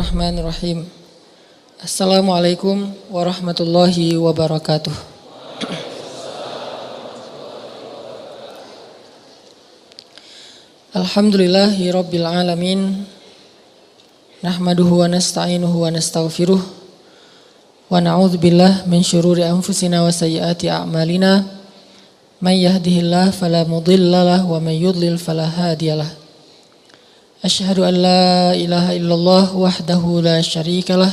Bismillahirrahmanirrahim. Assalamualaikum warahmatullahi wabarakatuh. Alhamdulillahi rabbil alamin. Nahmaduhu wa nasta'inuhu wa nastaghfiruh. Wa na'udzu billahi min syururi anfusina wa sayyiati a'malina. May yahdihillahu fala mudhillalah wa may yudlil fala hadiyalah. Asyhadu an la ilaha illallah wahdahu la syarikalah.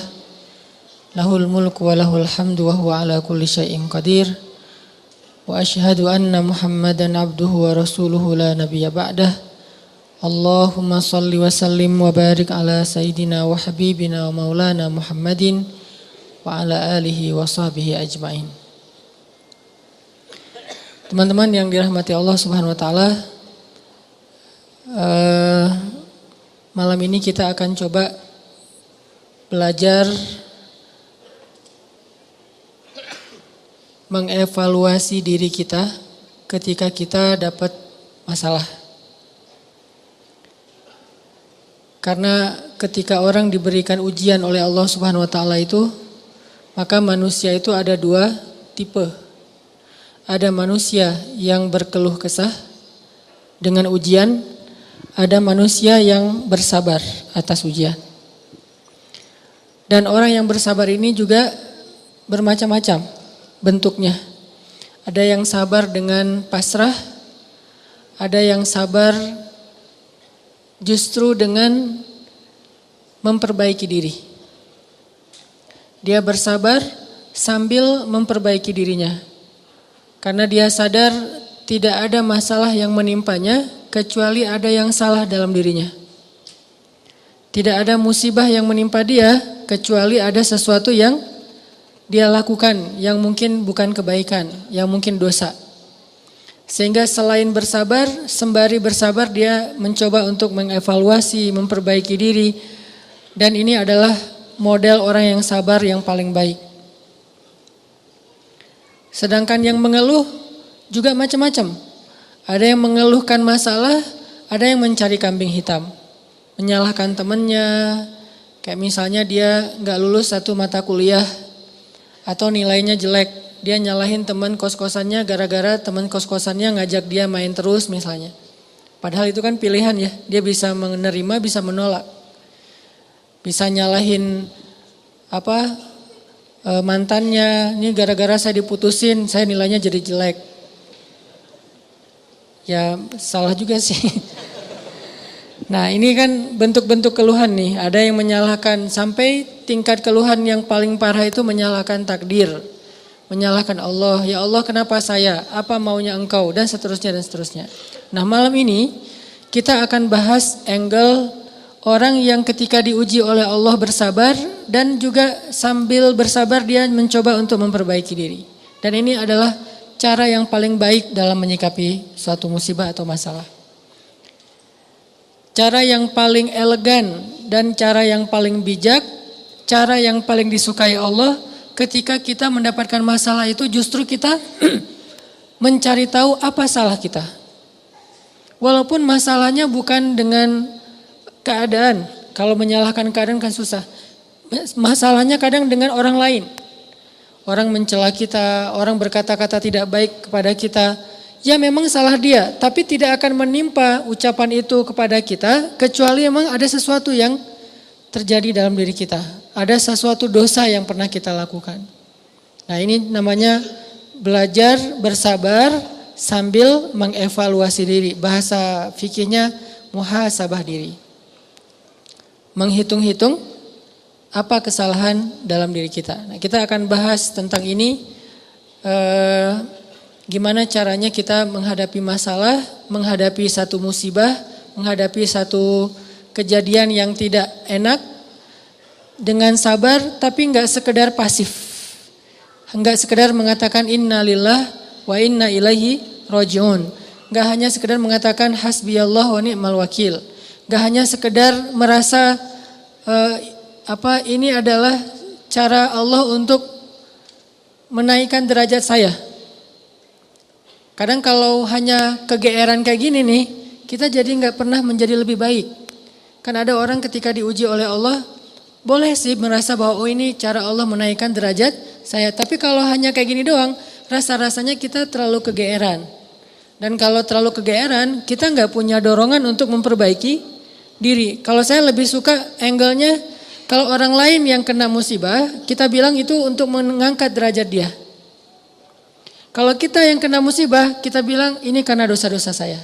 Lahul mulku wa lahul hamdu wa huwa ala kulli syai'in qadir. Wa asyhadu anna Muhammadan abduhu wa rasuluhu la nabiyya ba'dah. Allahumma salli wa sallim wa barik ala sayyidina wa habibina wa maulana Muhammadin wa ala alihi wa sahbihi ajma'in. Teman-teman yang dirahmati Allah Subhanahu wa taala, malam ini kita akan coba belajar mengevaluasi diri kita ketika kita dapat masalah. Karena ketika orang diberikan ujian oleh Allah Subhanahu wa taala itu, maka manusia itu ada dua tipe. Ada manusia yang berkeluh kesah dengan ujian, ada manusia yang bersabar atas ujian. Dan orang yang bersabar ini juga bermacam-macam bentuknya. Ada yang sabar dengan pasrah, ada yang sabar justru dengan memperbaiki diri. Dia bersabar sambil memperbaiki dirinya. Karena dia sadar tidak ada masalah yang menimpanya kecuali ada yang salah dalam dirinya. Tidak ada musibah yang menimpa dia kecuali ada sesuatu yang dia lakukan yang mungkin bukan kebaikan, yang mungkin dosa. Sehingga selain bersabar, sembari bersabar dia mencoba untuk mengevaluasi, memperbaiki diri. Dan ini adalah model orang yang sabar yang paling baik. Sedangkan yang mengeluh juga macam-macam. Ada yang mengeluhkan masalah, ada yang mencari kambing hitam. Menyalahkan temannya, kayak misalnya dia gak lulus satu mata kuliah atau nilainya jelek. Dia nyalahin teman kos-kosannya gara-gara teman kos-kosannya ngajak dia main terus misalnya. Padahal itu kan pilihan ya, dia bisa menerima, bisa menolak. Bisa nyalahin mantannya, ini gara-gara saya diputusin, saya nilainya jadi jelek. Ya salah juga sih. Nah ini kan bentuk-bentuk keluhan nih. Ada yang menyalahkan sampai tingkat keluhan yang paling parah itu menyalahkan takdir. Menyalahkan Allah. Ya Allah kenapa saya? Apa maunya engkau? Dan seterusnya dan seterusnya. Nah malam ini kita akan bahas angle orang yang ketika diuji oleh Allah bersabar. Dan juga sambil bersabar dia mencoba untuk memperbaiki diri. Dan ini adalah cara yang paling baik dalam menyikapi suatu musibah atau masalah. Cara yang paling elegan dan cara yang paling bijak, cara yang paling disukai Allah ketika kita mendapatkan masalah itu justru kita mencari tahu apa salah kita. Walaupun masalahnya bukan dengan keadaan, kalau menyalahkan keadaan kan susah. Masalahnya kadang dengan orang lain. Orang mencela kita, orang berkata-kata tidak baik kepada kita. Ya memang salah dia, tapi tidak akan menimpa ucapan itu kepada kita kecuali memang ada sesuatu yang terjadi dalam diri kita. Ada sesuatu dosa yang pernah kita lakukan. Nah ini namanya belajar bersabar sambil mengevaluasi diri. Bahasa fikihnya muhasabah diri. Menghitung-hitung apa kesalahan dalam diri kita. Nah, kita akan bahas tentang ini. Gimana caranya kita menghadapi masalah, menghadapi satu musibah, menghadapi satu kejadian yang tidak enak dengan sabar tapi enggak sekedar pasif. Enggak sekedar mengatakan innalillah wa inna ilaihi rajiun. Enggak hanya sekedar mengatakan hasbiyallah wa ni'mal wakil. Enggak hanya sekedar merasa ini adalah cara Allah untuk menaikkan derajat saya. Kadang kalau hanya kegeeran kayak gini nih, kita jadi nggak pernah menjadi lebih baik. Kan ada orang ketika diuji oleh Allah, Boleh sih merasa bahwa oh ini cara Allah menaikkan derajat saya. Tapi kalau hanya kayak gini doang, rasa-rasanya kita terlalu kegeeran. Dan kalau terlalu kegeeran, kita nggak punya dorongan untuk memperbaiki diri. Kalau saya lebih suka angle-nya, kalau orang lain yang kena musibah, kita bilang itu untuk mengangkat derajat dia. Kalau kita yang kena musibah, kita bilang ini karena dosa-dosa saya.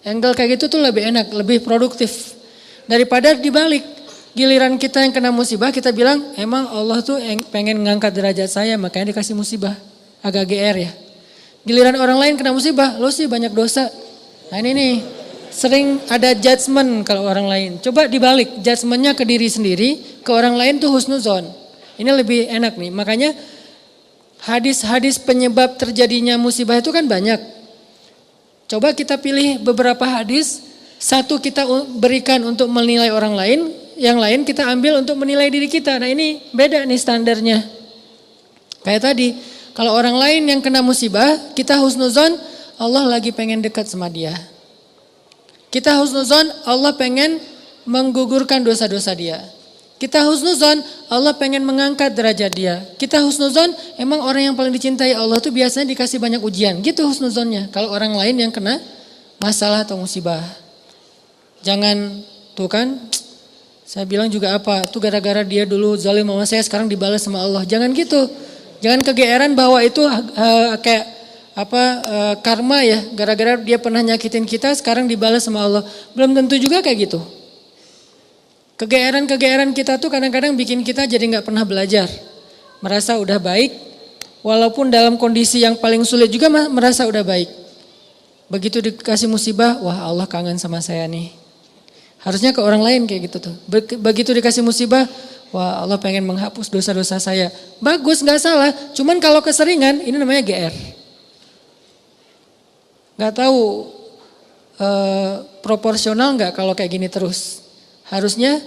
Angle kayak gitu tuh lebih enak, lebih produktif. Daripada dibalik, giliran kita yang kena musibah, kita bilang emang Allah tuh pengen ngangkat derajat saya, makanya dikasih musibah. Agak GR ya. Giliran orang lain kena musibah, lo sih banyak dosa. Nah ini nih, sering ada judgement kalau orang lain. Coba dibalik, judgementnya ke diri sendiri, ke orang lain tuh husnuzon. Ini lebih enak nih, makanya hadis-hadis penyebab terjadinya musibah itu kan banyak. Coba kita pilih beberapa hadis, satu kita berikan untuk menilai orang lain, yang lain kita ambil untuk menilai diri kita. Nah ini beda nih standarnya. Kayak tadi, kalau orang lain yang kena musibah, kita husnuzon, Allah lagi pengen dekat sama dia. Kita husnuzon, Allah pengen menggugurkan dosa-dosa dia. Kita husnuzon, Allah pengen mengangkat derajat dia. Kita husnuzon, emang orang yang paling dicintai Allah tuh biasanya dikasih banyak ujian. Gitu husnuzonnya, kalau orang lain yang kena masalah atau musibah. Jangan, tuh kan, saya bilang juga apa, tuh gara-gara dia dulu zalim sama saya, sekarang dibalas sama Allah. Jangan gitu. Jangan kegeeran bahwa itu kayak karma ya, gara-gara dia pernah nyakitin kita sekarang dibalas sama Allah. Belum tentu juga kayak gitu. Kegeeran kita tuh kadang-kadang bikin kita jadi nggak pernah belajar. Merasa udah baik, walaupun dalam kondisi yang paling sulit juga merasa udah baik. Begitu dikasih musibah, wah Allah kangen sama saya nih. Harusnya ke orang lain kayak gitu tuh. Begitu dikasih musibah, wah Allah pengen menghapus dosa-dosa saya. Bagus, gak salah. Cuman kalau keseringan, ini namanya GR. Gak tahu proporsional gak kalau kayak gini terus. Harusnya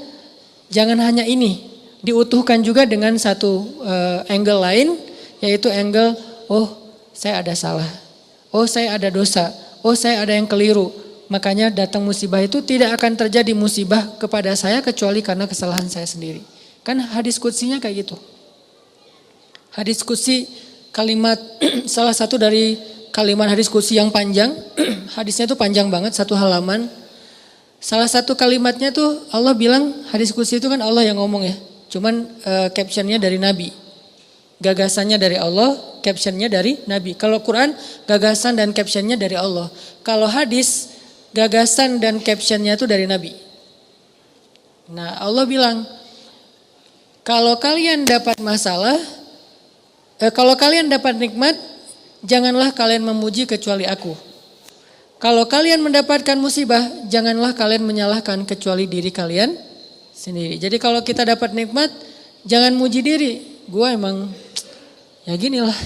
jangan hanya ini. Diutuhkan juga dengan satu angle lain. Yaitu angle, oh saya ada salah. Oh saya ada dosa. Oh saya ada yang keliru. Makanya datang musibah itu tidak akan terjadi musibah kepada saya kecuali karena kesalahan saya sendiri. Kan hadis qudsinya kayak gitu. Hadis qudsi kalimat salah satu dari kalimat hadis qudsi yang panjang. Hadisnya tuh panjang banget, satu halaman. Salah satu kalimatnya tuh Allah bilang, hadis qudsi itu kan Allah yang ngomong ya. Cuman captionnya dari Nabi. Gagasannya dari Allah, captionnya dari Nabi. Kalau Quran gagasan dan captionnya dari Allah. Kalau hadis gagasan dan captionnya itu dari Nabi. Nah Allah bilang, kalau kalian dapat masalah, kalau kalian dapat nikmat, janganlah kalian memuji kecuali aku. Kalau kalian mendapatkan musibah, janganlah kalian menyalahkan kecuali diri kalian sendiri. Jadi kalau kita dapat nikmat, jangan muji diri. Gua emang ya gini lah.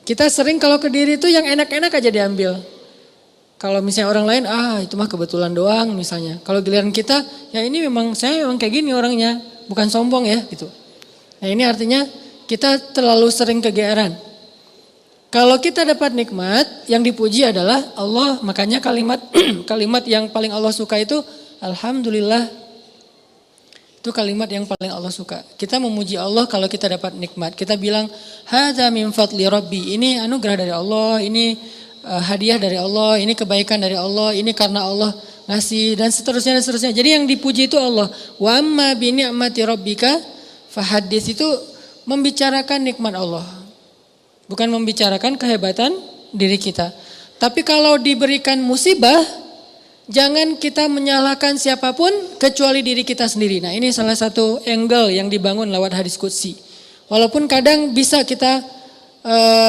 Kita sering kalau ke diri itu yang enak-enak aja diambil. Kalau misalnya orang lain, itu mah kebetulan doang misalnya. Kalau giliran kita, ya ini memang saya memang kayak gini orangnya, bukan sombong ya gitu. Nah ini artinya kita terlalu sering kegeeran. Kalau kita dapat nikmat, yang dipuji adalah Allah. Makanya kalimat kalimat yang paling Allah suka itu Alhamdulillah. Itu kalimat yang paling Allah suka. Kita memuji Allah kalau kita dapat nikmat. Kita bilang, hadza min fadli rabbi. Ini anugerah dari Allah, ini hadiah dari Allah, ini kebaikan dari Allah, ini karena Allah ngasih dan seterusnya dan seterusnya. Jadi yang dipuji itu Allah. Wa amma bi ni'mati rabbika fahaddits, itu membicarakan nikmat Allah. Bukan membicarakan kehebatan diri kita. Tapi kalau diberikan musibah, jangan kita menyalahkan siapapun kecuali diri kita sendiri. Nah ini salah satu angle yang dibangun lewat hadis qudsi. Walaupun kadang bisa kita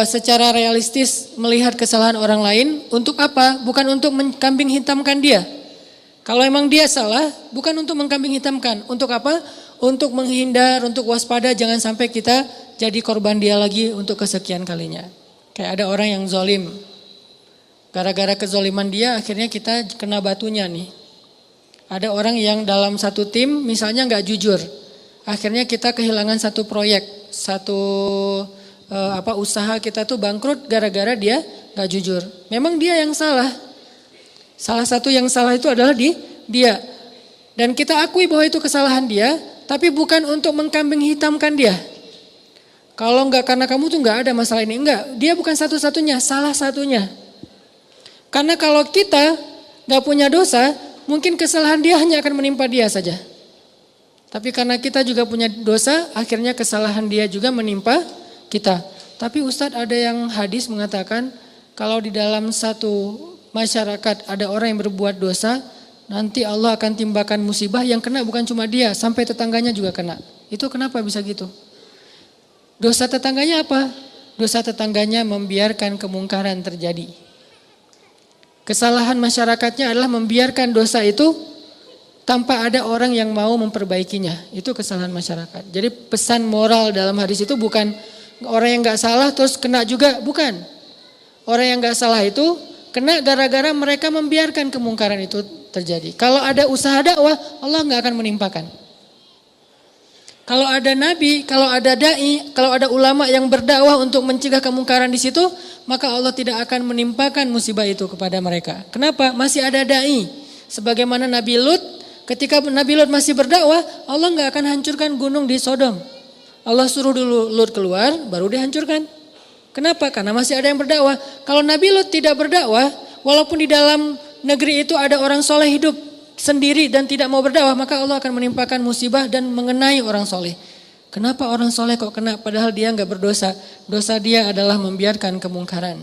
secara realistis melihat kesalahan orang lain, untuk apa? Bukan untuk mengkambing hitamkan dia. Kalau emang dia salah, bukan untuk mengkambing hitamkan. Untuk apa? Untuk menghindar, untuk waspada, jangan sampai kita jadi korban dia lagi untuk kesekian kalinya. Kayak ada orang yang zalim. Gara-gara kezoliman dia akhirnya kita kena batunya nih. Ada orang yang dalam satu tim misalnya gak jujur. Akhirnya kita kehilangan satu proyek, satu usaha kita tuh bangkrut gara-gara dia gak jujur. Memang dia yang salah. Salah satu yang salah itu adalah dia. Dan kita akui bahwa itu kesalahan dia, tapi bukan untuk mengkambing hitamkan dia. Kalau enggak karena kamu tuh enggak ada masalah ini. Enggak, dia bukan satu-satunya, salah satunya. Karena kalau kita enggak punya dosa, mungkin kesalahan dia hanya akan menimpa dia saja. Tapi karena kita juga punya dosa, akhirnya kesalahan dia juga menimpa kita. Tapi Ustadz, ada yang hadis mengatakan kalau di dalam satu masyarakat ada orang yang berbuat dosa, nanti Allah akan timbakan musibah yang kena bukan cuma dia, sampai tetangganya juga kena. Itu kenapa bisa gitu? Dosa tetangganya apa? Dosa tetangganya membiarkan kemungkaran terjadi. Kesalahan masyarakatnya adalah membiarkan dosa itu tanpa ada orang yang mau memperbaikinya. Itu kesalahan masyarakat. Jadi pesan moral dalam hadis itu bukan orang yang gak salah terus kena juga, bukan. Orang yang gak salah itu kena gara-gara mereka membiarkan kemungkaran itu terjadi. Kalau ada usaha dakwah, Allah gak akan menimpakan. Kalau ada nabi, kalau ada dai, kalau ada ulama yang berdakwah untuk mencegah kemungkaran di situ, maka Allah tidak akan menimpakan musibah itu kepada mereka. Kenapa? Masih ada dai. Sebagaimana Nabi Lut, ketika Nabi Lut masih berdakwah, Allah gak akan hancurkan gunung di Sodom. Allah suruh dulu Lut keluar, baru dihancurkan. Kenapa? Karena masih ada yang berdakwah. Kalau Nabi Lut tidak berdakwah, walaupun di dalam negeri itu ada orang soleh hidup sendiri dan tidak mau berdakwah, maka Allah akan menimpakan musibah dan mengenai orang soleh. Kenapa orang soleh kok kena padahal dia nggak berdosa? Dosa dia adalah membiarkan kemungkaran.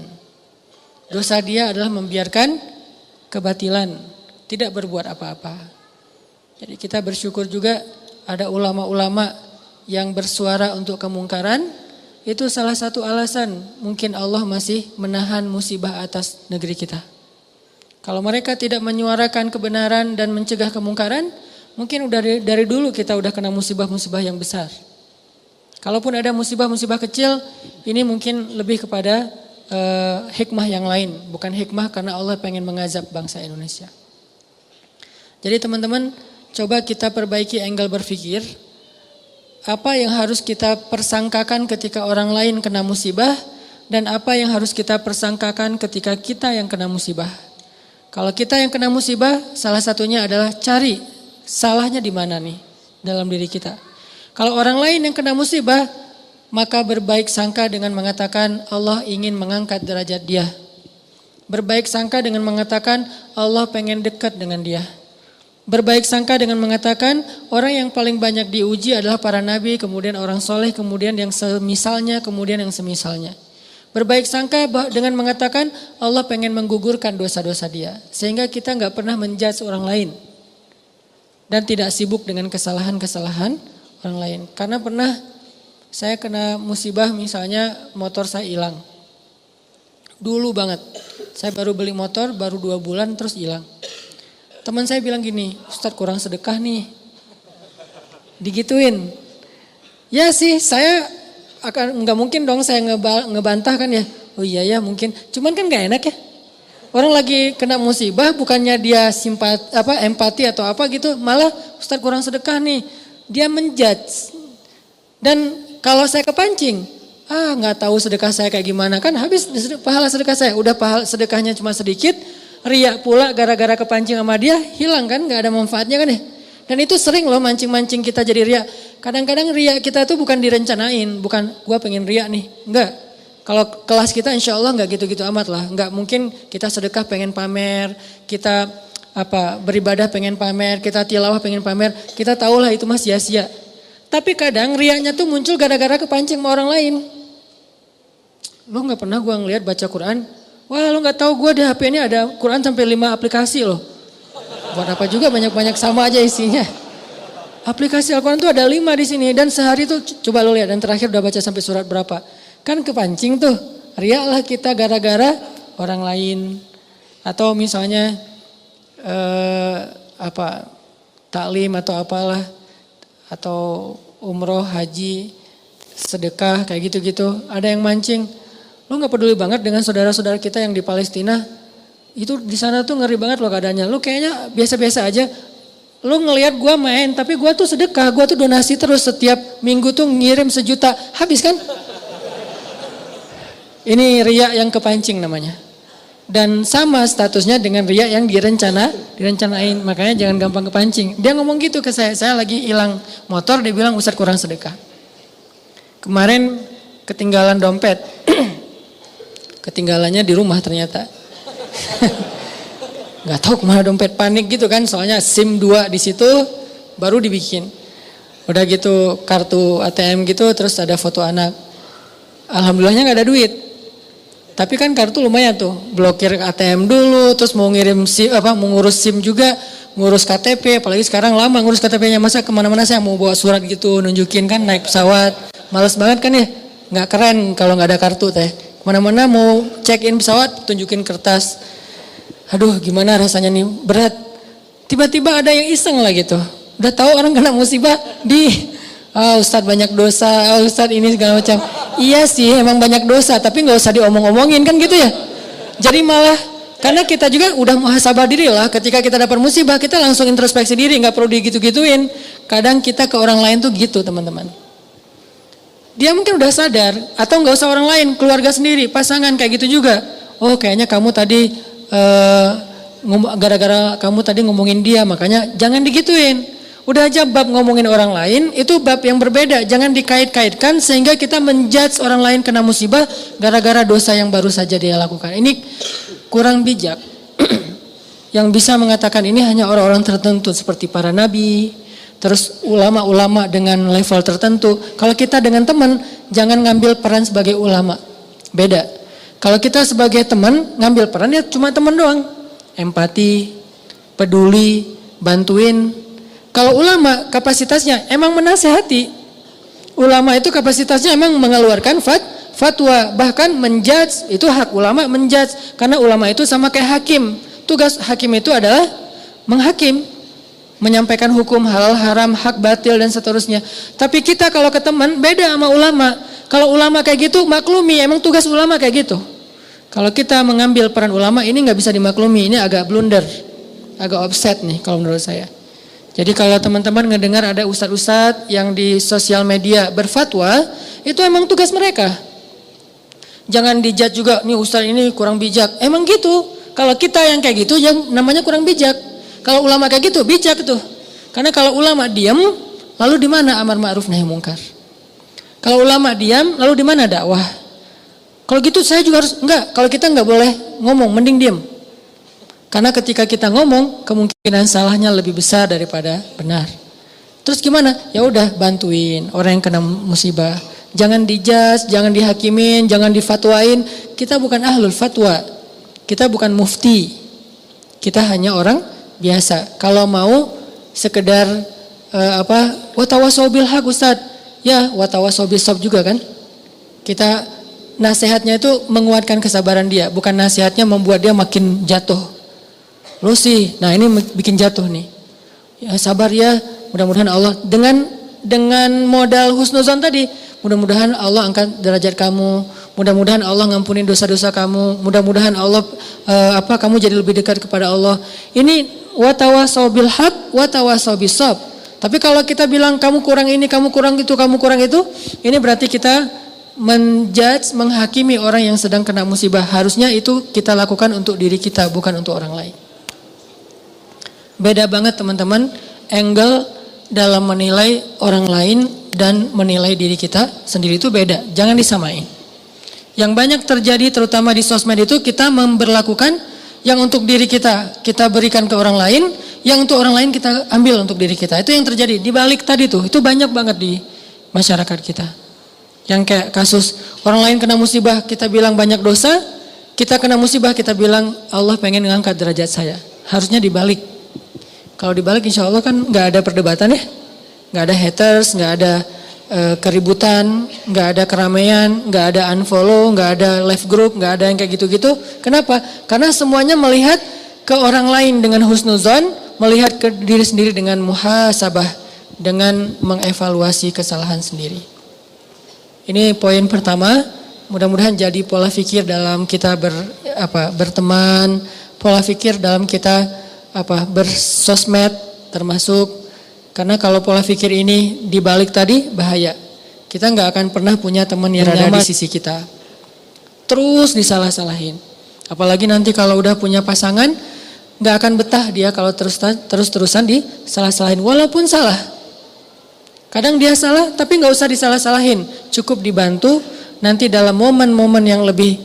Dosa dia adalah membiarkan kebatilan, tidak berbuat apa-apa. Jadi kita bersyukur juga ada ulama-ulama yang bersuara untuk kemungkaran. Itu salah satu alasan mungkin Allah masih menahan musibah atas negeri kita. Kalau mereka tidak menyuarakan kebenaran dan mencegah kemungkaran, mungkin dari dulu kita udah kena musibah-musibah yang besar. Kalaupun ada musibah-musibah kecil, ini mungkin lebih kepada hikmah yang lain. Bukan hikmah karena Allah pengen mengazab bangsa Indonesia. Jadi teman-teman, coba kita perbaiki angle berpikir. Apa yang harus kita persangkakan ketika orang lain kena musibah, dan apa yang harus kita persangkakan ketika kita yang kena musibah. Kalau kita yang kena musibah, salah satunya adalah cari salahnya di mana nih dalam diri kita. Kalau orang lain yang kena musibah, maka berbaik sangka dengan mengatakan Allah ingin mengangkat derajat dia. Berbaik sangka dengan mengatakan Allah pengen dekat dengan dia. Berbaik sangka dengan mengatakan orang yang paling banyak diuji adalah para nabi, kemudian orang soleh, kemudian yang semisalnya, kemudian yang semisalnya. Berbaik sangka dengan mengatakan Allah pengen menggugurkan dosa-dosa dia. Sehingga kita gak pernah menjudge orang lain. Dan tidak sibuk dengan kesalahan-kesalahan orang lain. Karena pernah saya kena musibah, misalnya motor saya hilang. Dulu banget. Saya baru beli motor, baru 2 bulan terus hilang. Teman saya bilang gini, Ustadz kurang sedekah nih. Digituin. Ya sih, saya nggak mungkin dong saya ngebantah kan ya. Oh iya ya mungkin. Cuman kan nggak enak ya. Orang lagi kena musibah, bukannya dia empati atau apa gitu, malah Ustadz kurang sedekah nih. Dia menjudge. Dan kalau saya kepancing, nggak tahu sedekah saya kayak gimana, kan habis pahala sedekah saya. Udah pahala sedekahnya cuma sedikit, riak pula gara-gara kepancing sama dia, hilang kan, nggak ada manfaatnya kan ya. Dan itu sering loh mancing-mancing kita jadi riak. Kadang-kadang riak kita tuh bukan direncanain, bukan gua pengen riak nih, enggak. Kalau kelas kita insya Allah enggak gitu-gitu amat lah. Enggak mungkin kita sedekah pengen pamer, kita beribadah pengen pamer, kita tilawah pengen pamer. Kita tahu lah itu mah sia-sia. Tapi kadang riaknya tuh muncul gara-gara kepancing sama orang lain. Lo enggak pernah gua ngeliat baca Quran, wah lo enggak tahu gua di HP ini ada Quran sampai 5 aplikasi loh. Buat apa juga banyak-banyak sama aja isinya. Aplikasi Al-Quran tuh ada 5 di sini dan sehari tuh coba lo lihat dan terakhir udah baca sampai surat berapa. Kan kepancing tuh, riak lah kita gara-gara orang lain. Atau misalnya taklim atau apalah. Atau umroh, haji, sedekah kayak gitu-gitu. Ada yang mancing, lo gak peduli banget dengan saudara-saudara kita yang di Palestina. Itu di sana tuh ngeri banget loh keadaannya. Lu kayaknya biasa-biasa aja. Lu ngelihat gua main, tapi gua tuh sedekah, gua tuh donasi terus setiap minggu tuh ngirim 1 juta. Habis kan? Ini riya yang kepancing namanya. Dan sama statusnya dengan riya yang direncanain. Makanya jangan gampang kepancing. Dia ngomong gitu ke saya lagi hilang motor, dia bilang Ustadz kurang sedekah. Kemarin ketinggalan dompet. Ketinggalannya di rumah ternyata. Gak tahu kemana dompet, panik gitu kan, soalnya SIM 2 di situ baru dibikin. Udah gitu kartu ATM gitu, terus ada foto anak. Alhamdulillahnya gak ada duit. Tapi kan kartu lumayan tuh, blokir ATM dulu, terus mau ngirim SIM, mau ngurus SIM juga, ngurus KTP, apalagi sekarang lama ngurus KTP-nya, masa kemana-mana saya mau bawa surat gitu, nunjukin kan naik pesawat, males banget kan ya, nggak keren kalau nggak ada kartu teh, kemana-mana mau check in pesawat, tunjukin kertas, aduh gimana rasanya nih, berat, tiba-tiba ada yang iseng lah gitu, udah tahu orang kena musibah Ustadz banyak dosa, Ustadz ini segala macam. Iya sih emang banyak dosa, tapi gak usah diomong-omongin kan gitu ya. Jadi malah, karena kita juga udah muhasabah diri lah, ketika kita dapat musibah kita langsung introspeksi diri, gak perlu digitu-gituin. Kadang kita ke orang lain tuh gitu teman-teman. Dia mungkin udah sadar, atau gak usah orang lain, keluarga sendiri, pasangan kayak gitu juga. Oh kayaknya kamu tadi, gara-gara kamu tadi ngomongin dia, makanya jangan digituin. Udah aja bab ngomongin orang lain, itu bab yang berbeda. Jangan dikait-kaitkan sehingga kita menjudge orang lain kena musibah gara-gara dosa yang baru saja dia lakukan. Ini kurang bijak. Yang bisa mengatakan ini hanya orang-orang tertentu seperti para nabi, terus ulama-ulama dengan level tertentu. Kalau kita dengan teman, jangan ngambil peran sebagai ulama. Beda. Kalau kita sebagai teman, ngambil peran ya cuma teman doang. Empati, peduli, bantuin. Kalau ulama kapasitasnya emang menasehati. Ulama itu kapasitasnya emang mengeluarkan fatwa. Bahkan menjudge, itu hak ulama menjudge. Karena ulama itu sama kayak hakim. Tugas hakim itu adalah menghakim. Menyampaikan hukum halal haram, hak batil dan seterusnya. Tapi kita kalau ke teman beda sama ulama. Kalau ulama kayak gitu maklumi, emang tugas ulama kayak gitu. Kalau kita mengambil peran ulama ini gak bisa dimaklumi. Ini agak blunder. Agak offset nih kalau menurut saya. Jadi kalau teman-teman ngedengar ada ustadz-ustadz yang di sosial media berfatwa, itu emang tugas mereka. Jangan dijudge juga, nih ustadz ini kurang bijak. Emang gitu. Kalau kita yang kayak gitu, yang namanya kurang bijak. Kalau ulama kayak gitu, bijak tuh. Karena kalau ulama diam, lalu di mana amar ma'ruf nahi mungkar? Kalau ulama diam, lalu di mana dakwah? Kalau gitu saya juga harus enggak. Kalau kita enggak boleh ngomong, mending diam. Karena ketika kita ngomong, kemungkinan salahnya lebih besar daripada benar. Terus gimana? Ya udah bantuin orang yang kena musibah. Jangan dijudge, jangan dihakimin, jangan difatwain. Kita bukan ahlul fatwa. Kita bukan mufti. Kita hanya orang biasa. Kalau mau sekedar watawasau bil haq Ustaz. Ya, watawasau bis sabr juga kan. Kita nasihatnya itu menguatkan kesabaran dia, bukan nasihatnya membuat dia makin jatuh. Lu sih, nah ini bikin jatuh nih. Ya sabar ya, mudah-mudahan Allah dengan modal husnuzon tadi, mudah-mudahan Allah angkat derajat kamu, mudah-mudahan Allah ngampunin dosa-dosa kamu, mudah-mudahan Allah kamu jadi lebih dekat kepada Allah. Ini watawasau bil haq, watawasau bis sabr. Tapi kalau kita bilang kamu kurang ini, kamu kurang itu, kamu kurang itu, ini berarti kita menjudge, menghakimi orang yang sedang kena musibah. Harusnya itu kita lakukan untuk diri kita, bukan untuk orang lain. Beda banget teman-teman, angle dalam menilai orang lain dan menilai diri kita sendiri itu beda. Jangan disamain. Yang banyak terjadi terutama di sosmed itu kita memberlakukan yang untuk diri kita berikan ke orang lain, yang untuk orang lain kita ambil untuk diri kita. Itu yang terjadi. Di balik tadi tuh, itu banyak banget di masyarakat kita. Yang kayak kasus orang lain kena musibah, kita bilang banyak dosa, kita kena musibah, kita bilang Allah pengen ngangkat derajat saya. Harusnya dibalik. Kalau dibalik insya Allah kan gak ada perdebatan ya. Gak ada haters, gak ada keributan, gak ada keramaian, gak ada unfollow, gak ada left group, gak ada yang kayak gitu-gitu. Kenapa? Karena semuanya melihat ke orang lain dengan husnuzon, melihat ke diri sendiri dengan muhasabah, dengan mengevaluasi kesalahan sendiri. Ini poin pertama, mudah-mudahan jadi pola pikir dalam kita berteman, pola pikir dalam kita bersosmed termasuk, karena kalau pola pikir ini dibalik tadi bahaya. Kita nggak akan pernah punya teman yang nyaman di sisi kita. Terus disalah-salahin. Apalagi nanti kalau udah punya pasangan, nggak akan betah dia kalau terus-terusan disalah-salahin. Walaupun salah. Kadang dia salah tapi nggak usah disalah-salahin. Cukup dibantu, nanti dalam momen-momen yang lebih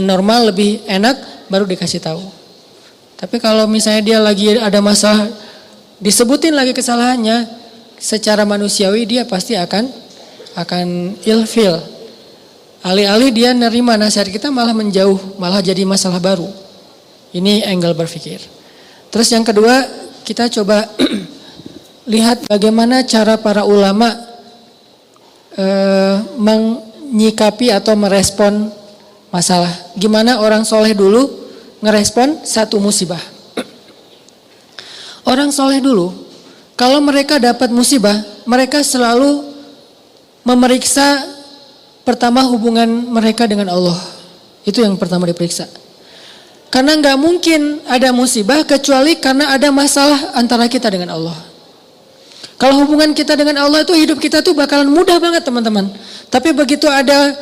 normal, lebih enak, baru dikasih tahu. Tapi kalau misalnya dia lagi ada masalah, disebutin lagi kesalahannya, secara manusiawi dia pasti akan ilfil. Alih-alih dia nerima nasihat kita malah menjauh, malah jadi masalah baru. Ini angle berpikir. Terus yang kedua, kita coba lihat bagaimana cara para ulama menyikapi atau merespon masalah. Gimana orang soleh dulu ngerespon satu musibah. Orang soleh dulu, kalau mereka dapat musibah, mereka selalu memeriksa pertama hubungan mereka dengan Allah. Itu yang pertama diperiksa. Karena nggak mungkin ada musibah kecuali karena ada masalah antara kita dengan Allah. Kalau hubungan kita dengan Allah itu hidup kita tuh bakalan mudah banget teman-teman. Tapi begitu ada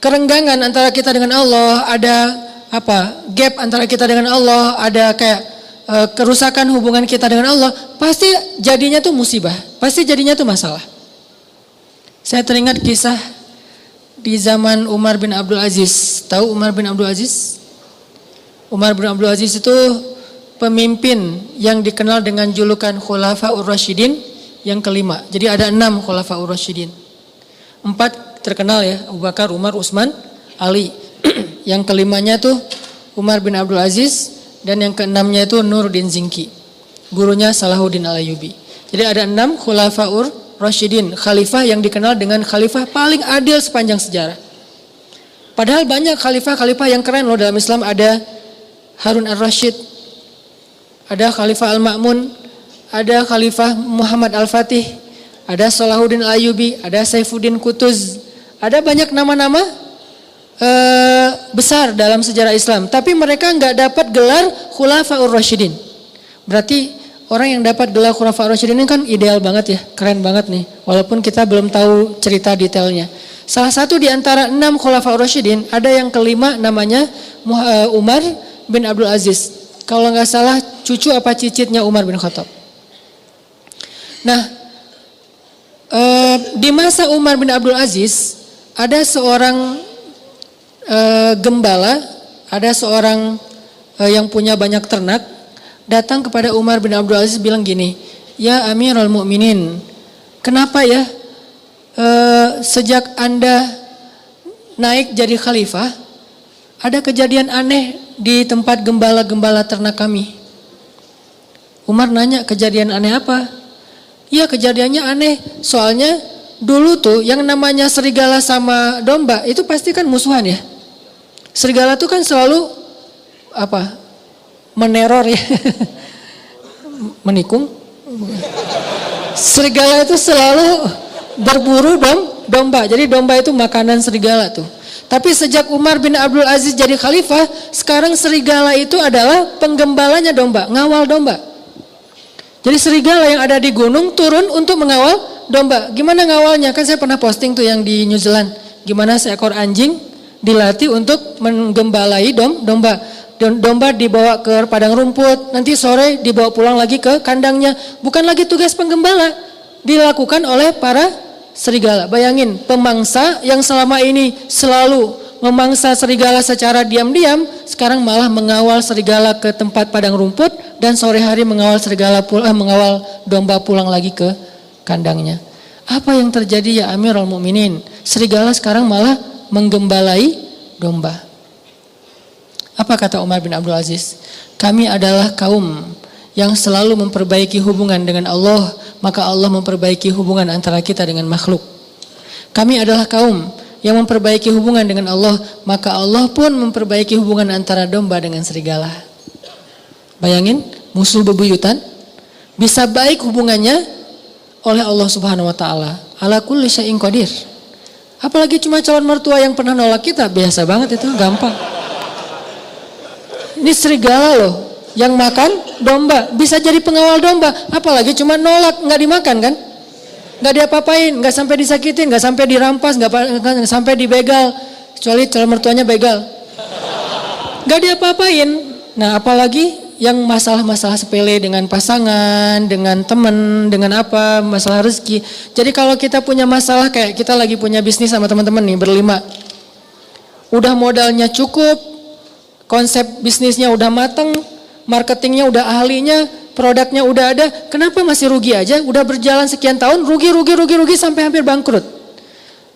kerenggangan antara kita dengan Allah, ada gap antara kita dengan Allah, ada kayak kerusakan hubungan kita dengan Allah, pasti jadinya tuh musibah, pasti jadinya tuh masalah. Saya teringat kisah di zaman Umar bin Abdul Aziz. Tahu Umar bin Abdul Aziz? Umar bin Abdul Aziz itu pemimpin yang dikenal dengan julukan Khulafaur Rasyidin yang kelima. Jadi ada 6 Khulafaur Rasyidin. 4 terkenal ya, Abu Bakar, Umar, Utsman, Ali. Yang kelimanya tuh Umar bin Abdul Aziz dan yang keenamnya itu Nuruddin Zinki. Gurunya Salahuddin Al-Ayyubi. Jadi ada 6 Khulafaur Rasyidin, khalifah yang dikenal dengan khalifah paling adil sepanjang sejarah. Padahal banyak khalifah-khalifah yang keren loh dalam Islam. Ada Harun Ar-Rasyid, ada Khalifah Al-Ma'mun, ada Khalifah Muhammad Al-Fatih, ada Salahuddin Al-Ayyubi, ada Saifuddin Qutuz. Ada banyak nama-nama besar dalam sejarah Islam. Tapi mereka nggak dapat gelar Khulafaur Rasyidin. Berarti orang yang dapat gelar Khulafaur Rasyidin ini kan ideal banget ya, keren banget nih. Walaupun kita belum tahu cerita detailnya. Salah satu di antara 6 Khulafaur Rasyidin, ada yang kelima namanya Umar bin Abdul Aziz. Kalau nggak salah cucu apa cicitnya Umar bin Khattab. Nah, di masa Umar bin Abdul Aziz ada seorang gembala, ada seorang yang punya banyak ternak, datang kepada Umar bin Abdul Aziz bilang gini, "Ya Amirul Mukminin, kenapa ya sejak Anda naik jadi khalifah, ada kejadian aneh di tempat gembala-gembala ternak kami?" Umar nanya, "Kejadian aneh apa?" "Ya kejadiannya aneh, soalnya dulu tuh yang namanya serigala sama domba itu pasti kan musuhan ya. Serigala tuh kan selalu meneror ya, menikung. Serigala itu selalu berburu domba. Jadi domba itu makanan serigala tuh. Tapi sejak Umar bin Abdul Aziz jadi khalifah, sekarang serigala itu adalah penggembalanya domba, ngawal domba. Jadi serigala yang ada di gunung turun untuk mengawal domba. Gimana ngawalnya? Kan saya pernah posting tuh yang di New Zealand. Gimana seekor anjing dilatih untuk menggembalai domba. Domba dibawa ke padang rumput, nanti sore dibawa pulang lagi ke kandangnya. Bukan lagi tugas penggembala, dilakukan oleh para serigala. Bayangin, pemangsa yang selama ini selalu memangsa serigala secara diam-diam, sekarang malah mengawal serigala ke tempat padang rumput dan sore hari mengawal mengawal domba pulang lagi ke kandangnya. Apa yang terjadi ya Amirul Mukminin? Serigala sekarang malah menggembalai domba. Apa kata Umar bin Abdul Aziz? Kami adalah kaum yang selalu memperbaiki hubungan dengan Allah, maka Allah memperbaiki hubungan antara kita dengan makhluk. Kami adalah kaum yang memperbaiki hubungan dengan Allah, maka Allah pun memperbaiki hubungan antara domba dengan serigala. Bayangin, musuh bebuyutan bisa baik hubungannya oleh Allah Subhanahu wa taala. Ala kulli syai'in qadir. Apalagi cuma calon mertua yang pernah nolak kita, biasa banget itu, gampang. Ini serigala loh, yang makan domba, bisa jadi pengawal domba. Apalagi cuma nolak, nggak dimakan kan? Nggak diapa-apain, nggak sampai disakitin, nggak sampai dirampas, nggak sampai dibegal. Kecuali calon mertuanya begal. Gak diapa-apain. Nah apalagi yang masalah-masalah sepele dengan pasangan, dengan teman, dengan apa, masalah rezeki. Jadi kalau kita punya masalah kayak kita lagi punya bisnis sama teman-teman nih berlima. Udah modalnya cukup, konsep bisnisnya udah mateng, marketingnya udah ahlinya, produknya udah ada. Kenapa masih rugi aja? Udah berjalan sekian tahun, rugi sampai hampir bangkrut.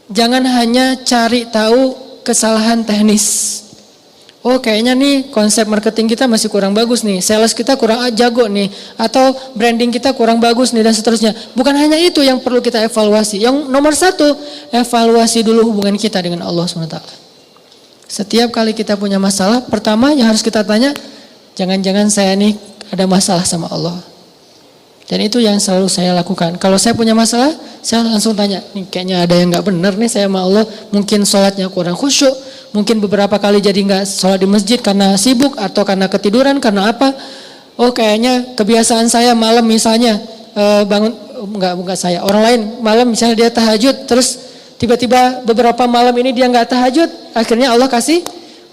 Jangan hanya cari tahu kesalahan teknis. Oh kayaknya nih konsep marketing kita masih kurang bagus nih, sales kita kurang jago nih, atau branding kita kurang bagus nih dan seterusnya. Bukan hanya itu yang perlu kita evaluasi. Yang nomor satu, evaluasi dulu hubungan kita dengan Allah SWT. Setiap kali kita punya masalah, pertama yang harus kita tanya, jangan-jangan saya nih ada masalah sama Allah. Dan itu yang selalu saya lakukan. Kalau saya punya masalah, saya langsung tanya, nih kayaknya ada yang gak benar nih saya sama Allah. Mungkin sholatnya kurang khusyuk, mungkin beberapa kali jadi gak sholat di masjid karena sibuk atau karena ketiduran, karena apa. Oh kayaknya kebiasaan saya malam misalnya bangun, enggak saya, orang lain malam misalnya dia tahajud, terus tiba-tiba beberapa malam ini dia gak tahajud, akhirnya Allah kasih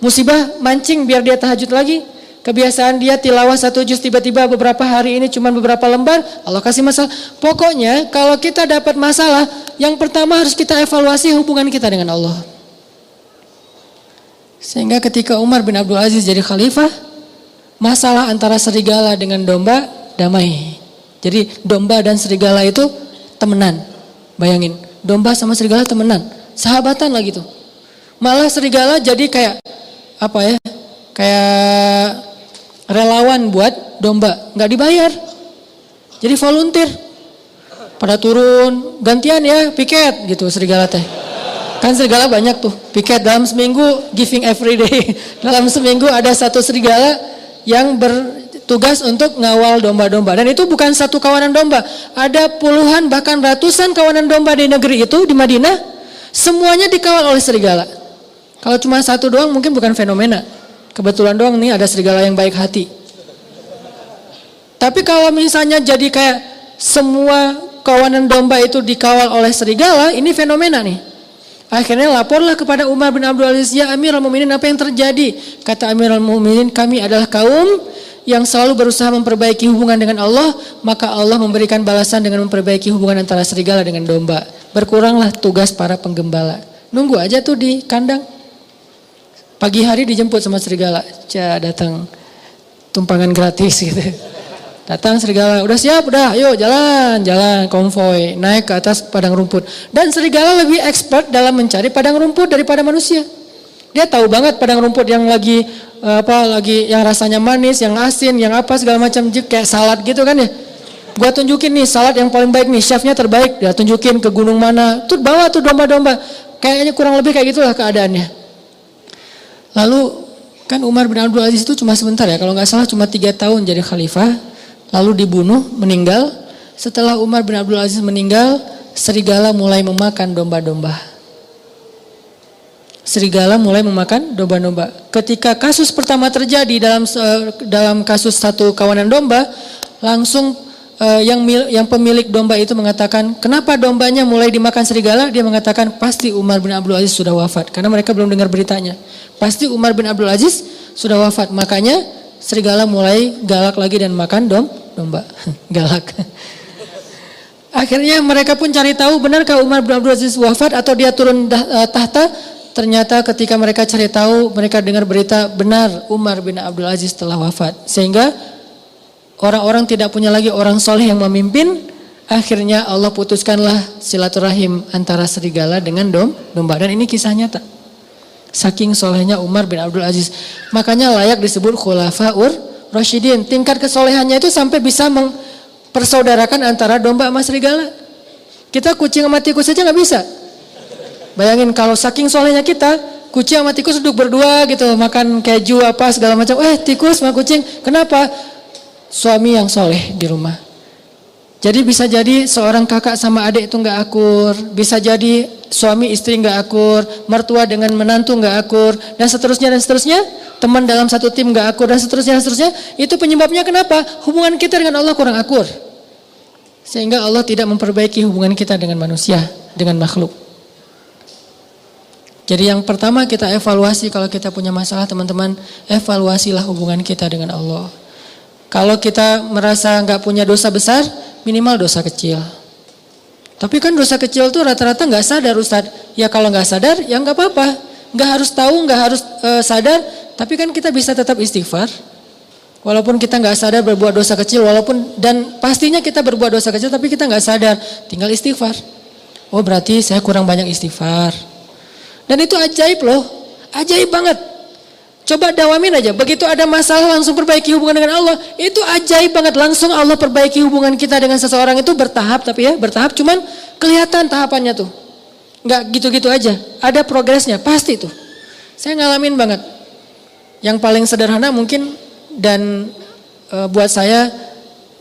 musibah mancing biar dia tahajud lagi. Kebiasaan dia tilawah 1 juz, tiba-tiba beberapa hari ini cuma beberapa lembar, Allah kasih masalah. Pokoknya kalau kita dapat masalah, yang pertama harus kita evaluasi hubungan kita dengan Allah. Sehingga ketika Umar bin Abdul Aziz jadi khalifah, masalah antara serigala dengan domba damai. Jadi domba dan serigala itu temenan. Bayangin, domba sama serigala temenan, sahabatan lagi tuh. Malah serigala jadi kayak apa ya? Kayak relawan buat domba, nggak dibayar. Jadi volunteer. Pada turun, gantian ya, piket gitu serigala teh. Kan serigala banyak tuh, piket dalam seminggu, giving every day. Dalam seminggu ada 1 serigala yang bertugas untuk ngawal domba-domba. Dan itu bukan 1 kawanan domba, ada puluhan bahkan ratusan kawanan domba di negeri itu, di Madinah. Semuanya dikawal oleh serigala. Kalau cuma 1 doang mungkin bukan fenomena. Kebetulan doang nih ada serigala yang baik hati. Tapi kalau misalnya jadi kayak semua kawanan domba itu dikawal oleh serigala, ini fenomena nih. Akhirnya laporlah kepada Umar bin Abdul Aziz, ya Amirul Mukminin, apa yang terjadi? Kata Amirul Mukminin, kami adalah kaum yang selalu berusaha memperbaiki hubungan dengan Allah, maka Allah memberikan balasan dengan memperbaiki hubungan antara serigala dengan domba. Berkuranglah tugas para penggembala. Nunggu aja tuh di kandang. Pagi hari dijemput sama serigala, datang tumpangan gratis gitu. Datang serigala, udah siap, udah, ayo jalan konvoy, naik ke atas padang rumput. Dan serigala lebih expert dalam mencari padang rumput daripada manusia. Dia tahu banget padang rumput yang lagi yang rasanya manis, yang asin, yang apa segala macam, kayak salad gitu kan ya. Gua tunjukin nih salad yang paling baik nih, chefnya terbaik, dia tunjukin ke gunung mana, tuh bawa tuh domba-domba. Kayaknya kurang lebih kayak gitulah keadaannya. Lalu kan Umar bin Abdul Aziz itu cuma sebentar ya, kalau nggak salah cuma 3 tahun jadi khalifah, lalu dibunuh, meninggal. Setelah Umar bin Abdul Aziz meninggal, serigala mulai memakan domba-domba. Serigala mulai memakan domba-domba. Ketika kasus pertama terjadi dalam kasus 1 kawanan domba, langsung yang pemilik domba itu mengatakan, kenapa dombanya mulai dimakan serigala? Dia mengatakan pasti Umar bin Abdul Aziz sudah wafat, karena mereka belum dengar beritanya. Pasti Umar bin Abdul Aziz sudah wafat, makanya serigala mulai galak lagi dan makan domba. Galak. Akhirnya mereka pun cari tahu, benarkah Umar bin Abdul Aziz wafat atau dia turun tahta? Ternyata ketika mereka cari tahu, mereka dengar berita, benar Umar bin Abdul Aziz telah wafat. Sehingga orang-orang tidak punya lagi orang soleh yang memimpin. Akhirnya Allah putuskanlah silaturahim antara serigala dengan domba. Dan ini kisah nyata. Saking solehnya Umar bin Abdul Aziz. Makanya layak disebut khulafaur rasyidin. Tingkat kesolehannya itu sampai bisa mempersaudarakan antara domba sama serigala. Kita kucing sama tikus saja gak bisa. Bayangin kalau saking solehnya kita, kucing sama tikus duduk berdua gitu, makan keju apa segala macam. Tikus sama kucing, kenapa? Suami yang soleh di rumah. Jadi bisa jadi seorang kakak sama adik itu gak akur, bisa jadi suami istri gak akur, mertua dengan menantu gak akur, dan seterusnya, teman dalam satu tim gak akur, dan seterusnya. Itu penyebabnya kenapa? Hubungan kita dengan Allah kurang akur. Sehingga Allah tidak memperbaiki hubungan kita dengan manusia, dengan makhluk. Jadi yang pertama kita evaluasi kalau kita punya masalah teman-teman, evaluasilah hubungan kita dengan Allah. Kalau kita merasa nggak punya dosa besar, minimal dosa kecil. Tapi kan dosa kecil tuh rata-rata nggak sadar Ustadz. Ya kalau nggak sadar ya nggak apa-apa, nggak harus tahu, nggak harus sadar. Tapi kan kita bisa tetap istighfar. Walaupun kita nggak sadar berbuat dosa kecil, dan pastinya kita berbuat dosa kecil, tapi kita nggak sadar, tinggal istighfar. Oh berarti saya kurang banyak istighfar. Dan itu ajaib loh, ajaib banget. Coba dawamin aja, begitu ada masalah langsung perbaiki hubungan dengan Allah. Itu ajaib banget, langsung Allah perbaiki hubungan kita dengan seseorang itu bertahap, tapi ya bertahap, cuman kelihatan tahapannya tuh. Nggak gitu-gitu aja, ada progresnya, pasti tuh. Saya ngalamin banget. Yang paling sederhana mungkin dan buat saya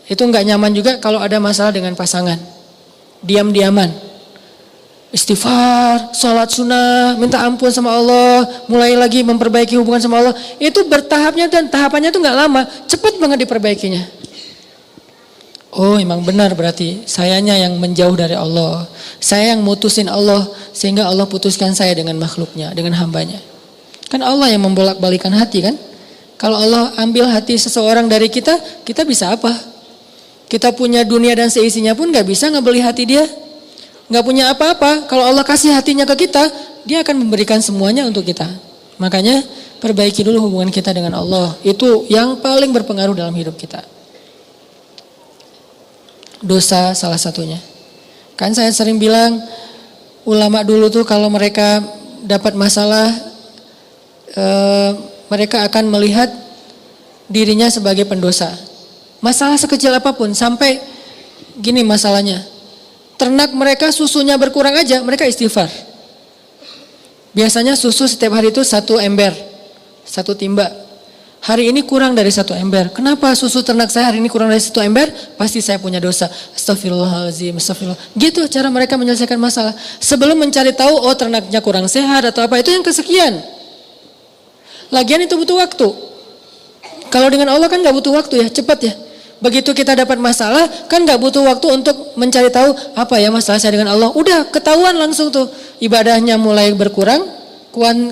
itu nggak nyaman juga kalau ada masalah dengan pasangan. Diam-diaman. Istighfar, sholat sunnah, minta ampun sama Allah, mulai lagi memperbaiki hubungan sama Allah. Itu bertahapnya dan tahapannya itu nggak lama, cepat banget diperbaikinya. Oh emang benar berarti sayanya yang menjauh dari Allah. Saya yang mutusin Allah sehingga Allah putuskan saya dengan makhluknya, dengan hambanya. Kan Allah yang membolak-balikan hati kan. Kalau Allah ambil hati seseorang dari kita, kita bisa apa? Kita punya dunia dan seisinya pun gak bisa ngebeli hati dia. Gak punya apa-apa. Kalau Allah kasih hatinya ke kita, dia akan memberikan semuanya untuk kita. Makanya perbaiki dulu hubungan kita dengan Allah. Itu yang paling berpengaruh dalam hidup kita. Dosa salah satunya. Kan saya sering bilang, ulama dulu tuh kalau mereka dapat masalah, mereka akan melihat dirinya sebagai pendosa. Masalah sekecil apapun, sampai gini masalahnya. Ternak mereka susunya berkurang aja, mereka istighfar. Biasanya susu setiap hari itu 1 ember, 1 timba. Hari ini kurang dari 1 ember. Kenapa susu ternak saya hari ini kurang dari 1 ember? Pasti saya punya dosa. Astagfirullahaladzim, astagfirullah. Gitu cara mereka menyelesaikan masalah. Sebelum mencari tahu, oh ternaknya kurang sehat atau apa, itu yang kesekian. Lagian itu butuh waktu. Kalau dengan Allah kan gak butuh waktu ya, cepat ya. Begitu kita dapat masalah, kan gak butuh waktu untuk mencari tahu apa ya masalah saya dengan Allah. Udah ketahuan langsung tuh. Ibadahnya mulai berkurang,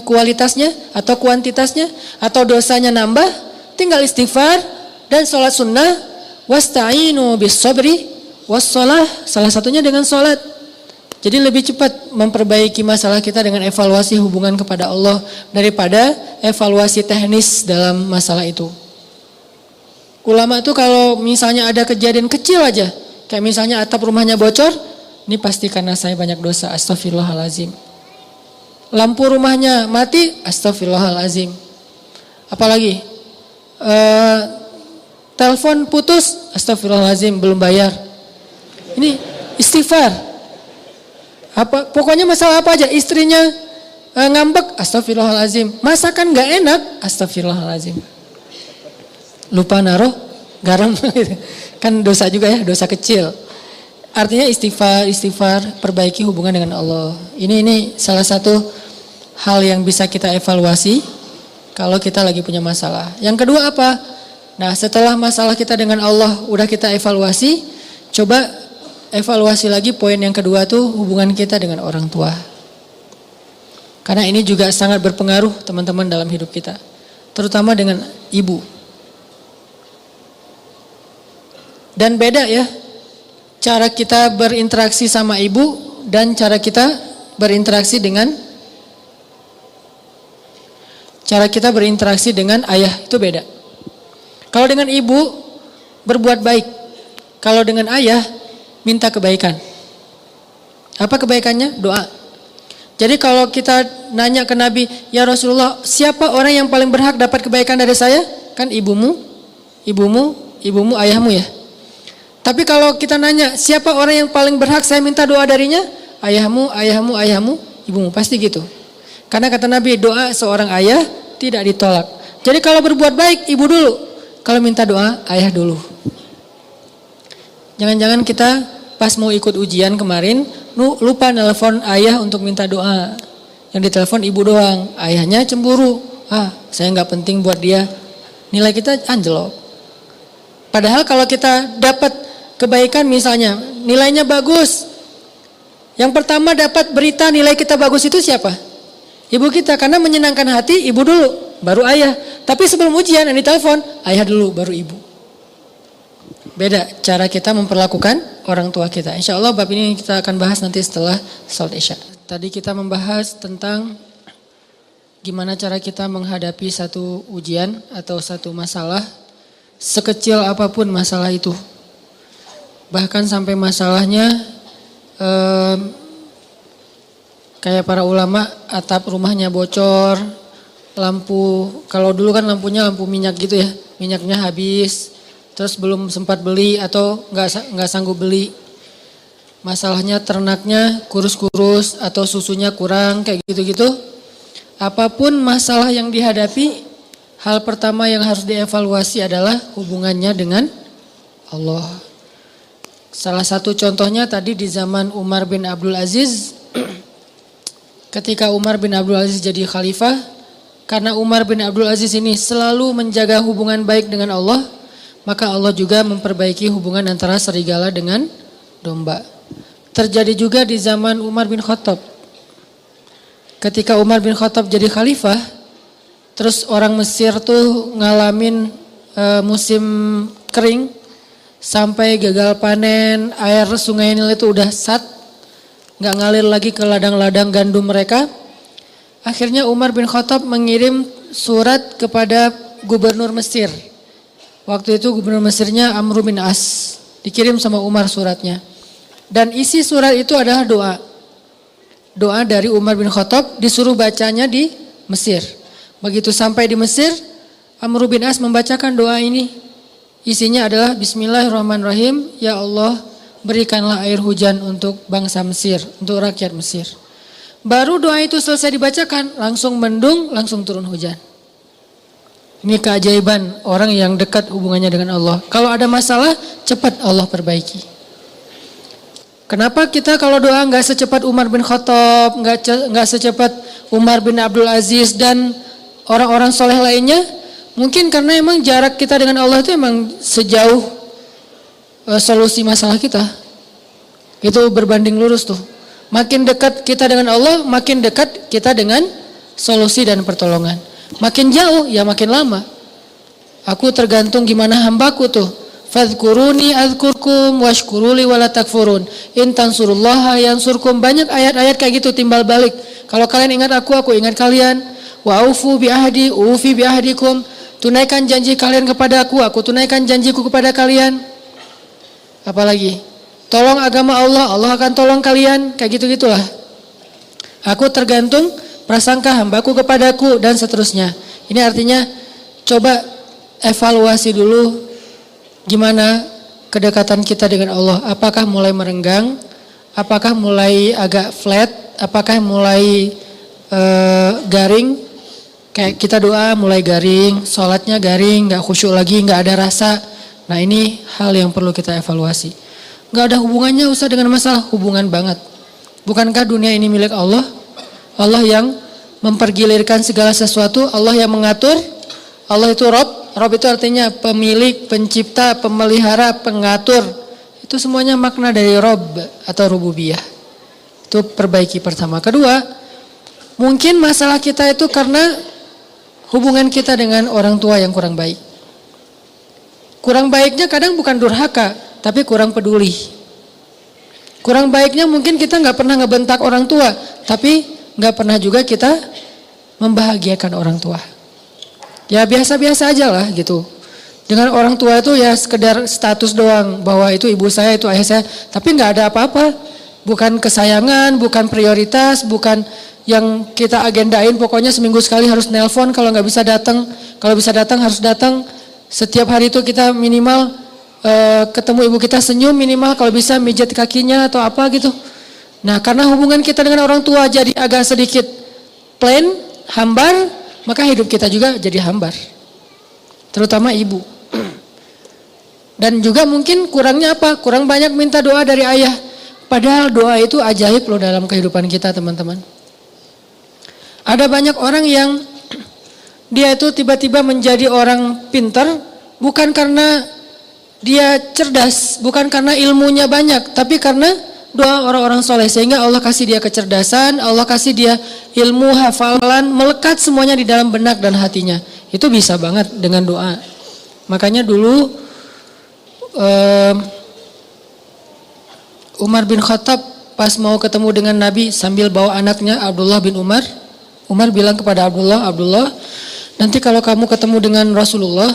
kualitasnya atau kuantitasnya, atau dosanya nambah, tinggal istighfar dan sholat sunnah. Wasta'inu bis sabri wassalah, salah satunya dengan sholat. Jadi lebih cepat memperbaiki masalah kita dengan evaluasi hubungan kepada Allah daripada evaluasi teknis dalam masalah itu. Ulama tuh kalau misalnya ada kejadian kecil aja, kayak misalnya atap rumahnya bocor, ini pasti karena saya banyak dosa, astagfirullahalazim. Lampu rumahnya mati, astagfirullahalazim. Apalagi telepon putus, astagfirullahalazim, belum bayar. Ini istighfar. Pokoknya masalah apa aja, istrinya ngambek, astagfirullahalazim. Masakan gak enak, astagfirullahalazim. Lupa naruh garam, kan dosa juga ya, dosa kecil. Artinya istighfar, perbaiki hubungan dengan Allah. Ini salah satu hal yang bisa kita evaluasi kalau kita lagi punya masalah. Yang kedua apa? Nah setelah masalah kita dengan Allah udah kita evaluasi, coba evaluasi lagi poin yang kedua tuh hubungan kita dengan orang tua. Karena ini juga sangat berpengaruh teman-teman dalam hidup kita. Terutama dengan ibu. Dan beda ya, cara kita berinteraksi sama ibu dan cara kita berinteraksi dengan ayah itu beda. Kalau dengan ibu berbuat baik, kalau dengan ayah minta kebaikan. Apa kebaikannya? Doa. Jadi kalau kita nanya ke Nabi, ya Rasulullah, siapa orang yang paling berhak dapat kebaikan dari saya? Kan ibumu, ayahmu ya. Tapi kalau kita nanya, siapa orang yang paling berhak saya minta doa darinya? Ayahmu, ibumu, pasti gitu. Karena kata Nabi, doa seorang ayah tidak ditolak. Jadi kalau berbuat baik, ibu dulu. Kalau minta doa, ayah dulu. Jangan-jangan kita pas mau ikut ujian kemarin, lupa nelpon ayah untuk minta doa. Yang ditelepon ibu doang, ayahnya cemburu. Saya gak penting buat dia. Nilai kita anjlok. Padahal kalau kita dapat kebaikan misalnya, nilainya bagus. Yang pertama dapat berita nilai kita bagus itu siapa? Ibu kita, karena menyenangkan hati ibu dulu, baru ayah. Tapi sebelum ujian yang ditelepon, ayah dulu, baru ibu. Beda cara kita memperlakukan orang tua kita. Insya Allah bab ini kita akan bahas nanti setelah salat Isya. Tadi kita membahas tentang gimana cara kita menghadapi satu ujian atau satu masalah, sekecil apapun masalah itu. Bahkan sampai masalahnya kayak para ulama, atap rumahnya bocor, lampu, kalau dulu kan lampunya lampu minyak gitu ya, minyaknya habis, terus belum sempat beli atau nggak sanggup beli. Masalahnya ternaknya kurus-kurus atau susunya kurang kayak gitu-gitu. Apapun masalah yang dihadapi, hal pertama yang harus dievaluasi adalah hubungannya dengan Allah. Salah satu contohnya tadi di zaman Umar bin Abdul Aziz, ketika Umar bin Abdul Aziz jadi khalifah, karena Umar bin Abdul Aziz ini selalu menjaga hubungan baik dengan Allah, maka Allah juga memperbaiki hubungan antara serigala dengan domba. Terjadi juga di zaman Umar bin Khattab. Ketika Umar bin Khattab jadi khalifah, terus orang Mesir tuh ngalamin musim kering, sampai gagal panen, air sungai Nil itu udah nggak ngalir lagi ke ladang-ladang gandum mereka. Akhirnya Umar bin Khattab mengirim surat kepada gubernur Mesir. Waktu itu gubernur Mesirnya Amr bin As. Dikirim sama Umar suratnya. Dan isi surat itu adalah doa. Doa dari Umar bin Khattab, disuruh bacanya di Mesir. Begitu sampai di Mesir, Amr bin As membacakan doa ini. Isinya adalah Bismillahirrahmanirrahim, ya Allah berikanlah air hujan untuk bangsa Mesir, untuk rakyat Mesir. Baru doa itu selesai dibacakan, langsung mendung, langsung turun hujan. Ini keajaiban orang yang dekat hubungannya dengan Allah. Kalau ada masalah, cepat Allah perbaiki. Kenapa kita kalau doa nggak secepat Umar bin Khattab, nggak secepat Umar bin Abdul Aziz dan orang-orang soleh lainnya? Mungkin karena emang jarak kita dengan Allah itu emang sejauh solusi masalah kita. Itu berbanding lurus tuh. Makin dekat kita dengan Allah, makin dekat kita dengan solusi dan pertolongan. Makin jauh, ya makin lama. Aku tergantung gimana hambaku tuh. Fadhkuruni azkurkum washkuruli wala takfurun. In tansurullaha yansurkum. Banyak ayat-ayat kayak gitu timbal balik. Kalau kalian ingat aku ingat kalian. Wa aufu bi ahdi, ufi bi ahdikum. Tunaikan janji kalian kepada aku tunaikan janjiku kepada kalian. Apalagi? Tolong agama Allah, Allah akan tolong kalian. Kayak gitu-gitulah. Aku tergantung prasangka hambaku kepadaku dan seterusnya. Ini artinya coba evaluasi dulu gimana kedekatan kita dengan Allah. Apakah mulai merenggang? Apakah mulai agak flat? Apakah mulai garing? Kayak kita doa mulai garing, sholatnya garing, gak khusyuk lagi, gak ada rasa. Nah ini hal yang perlu kita evaluasi. Gak ada hubungannya usah dengan masalah, hubungan banget. Bukankah dunia ini milik Allah? Allah yang mempergilirkan segala sesuatu, Allah yang mengatur. Allah itu Rob. Rob itu artinya pemilik, pencipta, pemelihara, pengatur. Itu semuanya makna dari Rob atau rububiyah. Itu perbaiki pertama. Kedua, mungkin masalah kita itu karena hubungan kita dengan orang tua yang kurang baik. Kurang baiknya kadang bukan durhaka, tapi kurang peduli. Kurang baiknya mungkin kita gak pernah ngebentak orang tua, tapi gak pernah juga kita membahagiakan orang tua. Ya biasa-biasa aja lah gitu. Dengan orang tua itu ya sekedar status doang, bahwa itu ibu saya, itu ayah saya, tapi gak ada apa-apa. Bukan kesayangan, bukan prioritas, bukan yang kita agendain, pokoknya seminggu sekali harus nelpon, kalau gak bisa datang, kalau bisa datang harus datang. Setiap hari itu kita minimal ketemu ibu kita senyum, minimal kalau bisa mijat kakinya atau apa gitu. Nah karena hubungan kita dengan orang tua jadi agak sedikit plain, hambar, maka hidup kita juga jadi hambar. Terutama ibu. Dan juga mungkin kurangnya apa? Kurang banyak minta doa dari ayah. Padahal doa itu ajaib loh dalam kehidupan kita teman-teman. Ada banyak orang yang dia itu tiba-tiba menjadi orang pintar bukan karena dia cerdas, bukan karena ilmunya banyak, tapi karena doa orang-orang soleh. Sehingga Allah kasih dia kecerdasan, Allah kasih dia ilmu, hafalan, melekat semuanya di dalam benak dan hatinya. Itu bisa banget dengan doa. Makanya dulu Umar bin Khattab pas mau ketemu dengan Nabi sambil bawa anaknya Abdullah bin Umar. Umar bilang kepada Abdullah, Abdullah, nanti kalau kamu ketemu dengan Rasulullah,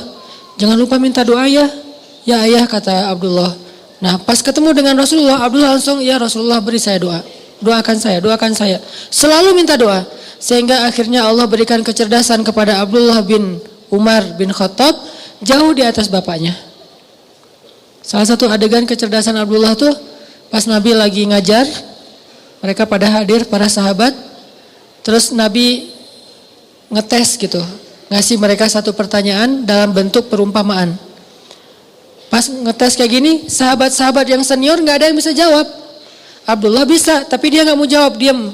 jangan lupa minta doa ya. Ya ayah, kata Abdullah. Nah pas ketemu dengan Rasulullah, Abdullah langsung, ya Rasulullah beri saya doa. Doakan saya, doakan saya. Selalu minta doa. Sehingga akhirnya Allah berikan kecerdasan kepada Abdullah bin Umar bin Khattab jauh di atas bapaknya. Salah satu adegan kecerdasan Abdullah tuh pas Nabi lagi ngajar, mereka pada hadir, para sahabat. Terus Nabi ngetes gitu, ngasih mereka satu pertanyaan dalam bentuk perumpamaan. Pas ngetes kayak gini, sahabat-sahabat yang senior gak ada yang bisa jawab. Abdullah bisa, tapi dia gak mau jawab, diam.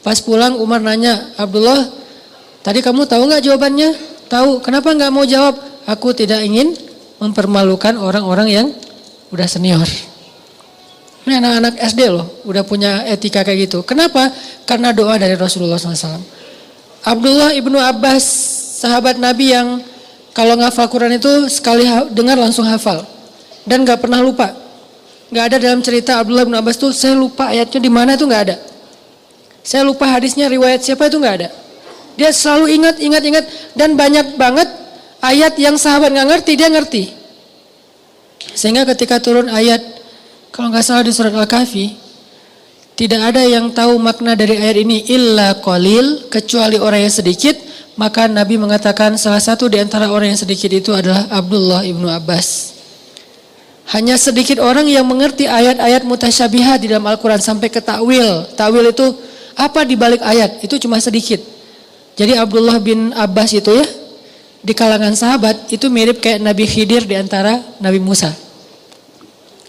Pas pulang Umar nanya, Abdullah, tadi kamu tahu gak jawabannya? Tahu, kenapa gak mau jawab? Aku tidak ingin mempermalukan orang-orang yang udah senior. Ini anak-anak SD loh, udah punya etika kayak gitu. Kenapa? Karena doa dari Rasulullah SAW. Abdullah ibnu Abbas, sahabat Nabi yang kalau ngafal Quran itu sekali dengar langsung hafal. Dan gak pernah lupa. Gak ada dalam cerita Abdullah ibnu Abbas tuh, saya lupa ayatnya di mana itu gak ada. Saya lupa hadisnya, riwayat siapa itu gak ada. Dia selalu ingat. Dan banyak banget ayat yang sahabat gak ngerti, dia ngerti. Sehingga ketika turun ayat, kalau gak salah di surat Al-Kahfi, tidak ada yang tahu makna dari ayat ini illa qalil, kecuali orang yang sedikit. Maka Nabi mengatakan salah satu di antara orang yang sedikit itu adalah Abdullah ibnu Abbas. Hanya sedikit orang yang mengerti ayat-ayat mutasyabihat di dalam Al-Quran sampai ke ta'wil. Ta'wil itu apa di balik ayat, itu cuma sedikit. Jadi Abdullah bin Abbas itu ya, di kalangan sahabat itu mirip kayak Nabi Khidir di antara Nabi Musa.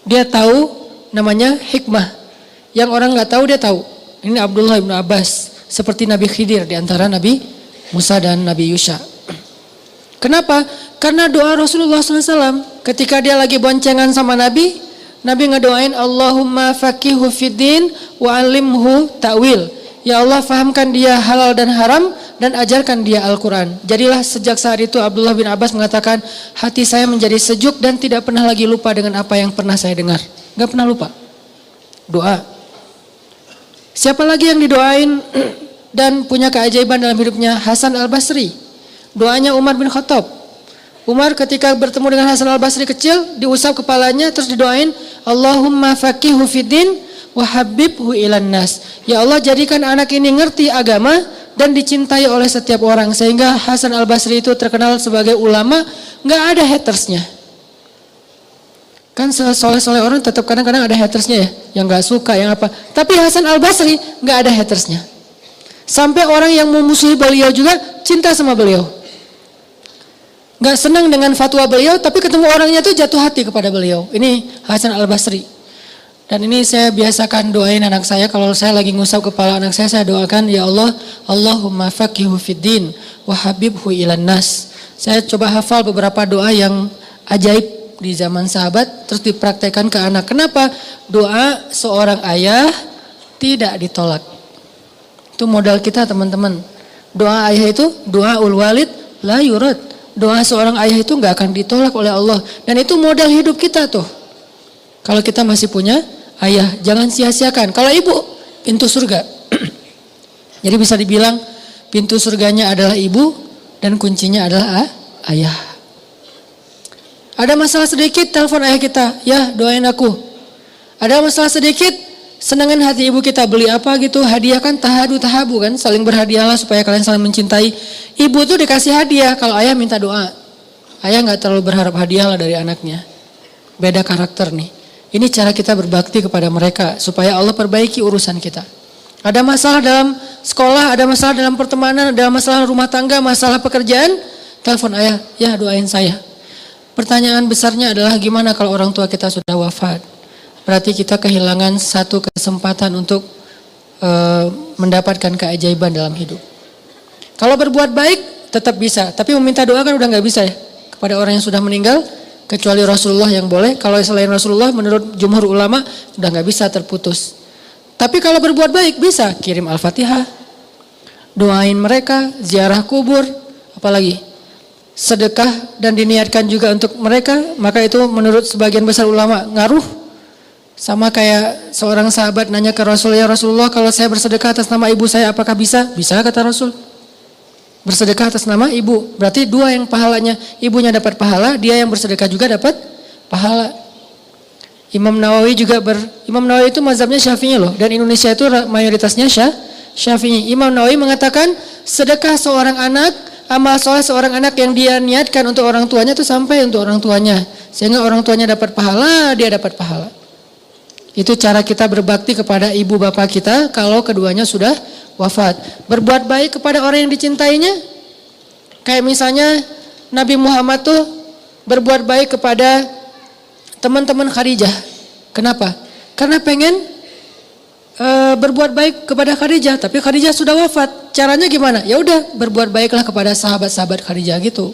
Dia tahu namanya hikmah. Yang orang gak tahu dia tahu. Ini Abdullah bin Abbas. Seperti Nabi Khidir di antara Nabi Musa dan Nabi Yusha. Kenapa? Karena doa Rasulullah SAW. Ketika dia lagi boncengan sama Nabi, Nabi ngedoain Allahumma faqihu fiddin wa alimhu ta'wil. Ya Allah, fahamkan dia halal dan haram dan ajarkan dia Al-Quran. Jadilah sejak saat itu Abdullah bin Abbas mengatakan, hati saya menjadi sejuk dan tidak pernah lagi lupa dengan apa yang pernah saya dengar. Gak pernah lupa. Doa. Siapa lagi yang didoain dan punya keajaiban dalam hidupnya? Hasan al-Basri. Doanya Umar bin Khattab. Umar ketika bertemu dengan Hasan al-Basri kecil, diusap kepalanya terus didoain, Allahumma faqihu fiddin wa habibhu ilan nas. Ya Allah, jadikan anak ini ngerti agama dan dicintai oleh setiap orang. Sehingga Hasan al-Basri itu terkenal sebagai ulama, gak ada hatersnya. Kan soleh-soleh orang tetap kadang-kadang ada hatersnya ya, yang gak suka, yang apa. Tapi Hasan al-Basri gak ada hatersnya. Sampai orang yang memusuhi beliau juga cinta sama beliau. Gak senang dengan fatwa beliau, tapi ketemu orangnya tuh jatuh hati kepada beliau. Ini Hasan al-Basri. Dan ini saya biasakan doain anak saya, kalau saya lagi ngusap kepala anak saya doakan, ya Allah, Allahumma faqihu fiddin wa habibhu ilan nas. Saya coba hafal beberapa doa yang ajaib di zaman sahabat, terus dipraktekkan ke anak. Kenapa? Doa seorang ayah tidak ditolak. Itu modal kita teman-teman. Doa ayah itu, doa ul walid la yurad. Doa seorang ayah itu gak akan ditolak oleh Allah. Dan itu modal hidup kita tuh. Kalau kita masih punya ayah, jangan sia-siakan. Kalau ibu, pintu surga. Jadi bisa dibilang pintu surganya adalah ibu dan kuncinya adalah ayah. Ada masalah sedikit, telepon ayah kita, ya doain aku. Ada masalah sedikit, senangin hati ibu kita, beli apa gitu, hadiah kan tahabu kan, saling berhadiahlah supaya kalian saling mencintai. Ibu tuh dikasih hadiah, kalau ayah minta doa. Ayah gak terlalu berharap hadiah lah dari anaknya. Beda karakter nih. Ini cara kita berbakti kepada mereka, supaya Allah perbaiki urusan kita. Ada masalah dalam sekolah, ada masalah dalam pertemanan, ada masalah rumah tangga, masalah pekerjaan, telepon ayah, ya doain saya. Pertanyaan besarnya adalah gimana kalau orang tua kita sudah wafat? Berarti kita kehilangan satu kesempatan untuk mendapatkan keajaiban dalam hidup. Kalau berbuat baik tetap bisa, tapi meminta doa kan udah gak bisa ya. Kepada orang yang sudah meninggal, Kecuali Rasulullah yang boleh. Kalau selain Rasulullah menurut jumhur ulama sudah nggak bisa, terputus. Tapi kalau berbuat baik bisa kirim Al-Fatihah, doain mereka, ziarah kubur, apalagi sedekah dan diniatkan juga untuk mereka, maka itu menurut sebagian besar ulama ngaruh. Sama kayak seorang sahabat nanya ke Rasul, ya Rasulullah, kalau saya bersedekah atas nama ibu saya apakah bisa? Bisa, kata Rasul. Bersedekah atas nama ibu, berarti dua yang pahalanya, ibunya dapat pahala, dia yang bersedekah juga dapat pahala. Imam Nawawi itu mazhabnya Syafi'i loh, dan Indonesia itu mayoritasnya Syafi'i. Imam Nawawi mengatakan sedekah seorang anak, amal soleh seorang anak yang dia niatkan untuk orang tuanya itu sampai untuk orang tuanya, sehingga orang tuanya dapat pahala, dia dapat pahala. Itu cara kita berbakti kepada ibu bapak kita kalau keduanya sudah wafat. Berbuat baik kepada orang yang dicintainya, kayak misalnya Nabi Muhammad tuh berbuat baik kepada teman-teman Khadijah. Kenapa? Karena pengen berbuat baik kepada Khadijah, tapi Khadijah sudah wafat. Caranya gimana? Ya udah, berbuat baiklah kepada sahabat-sahabat Khadijah gitu.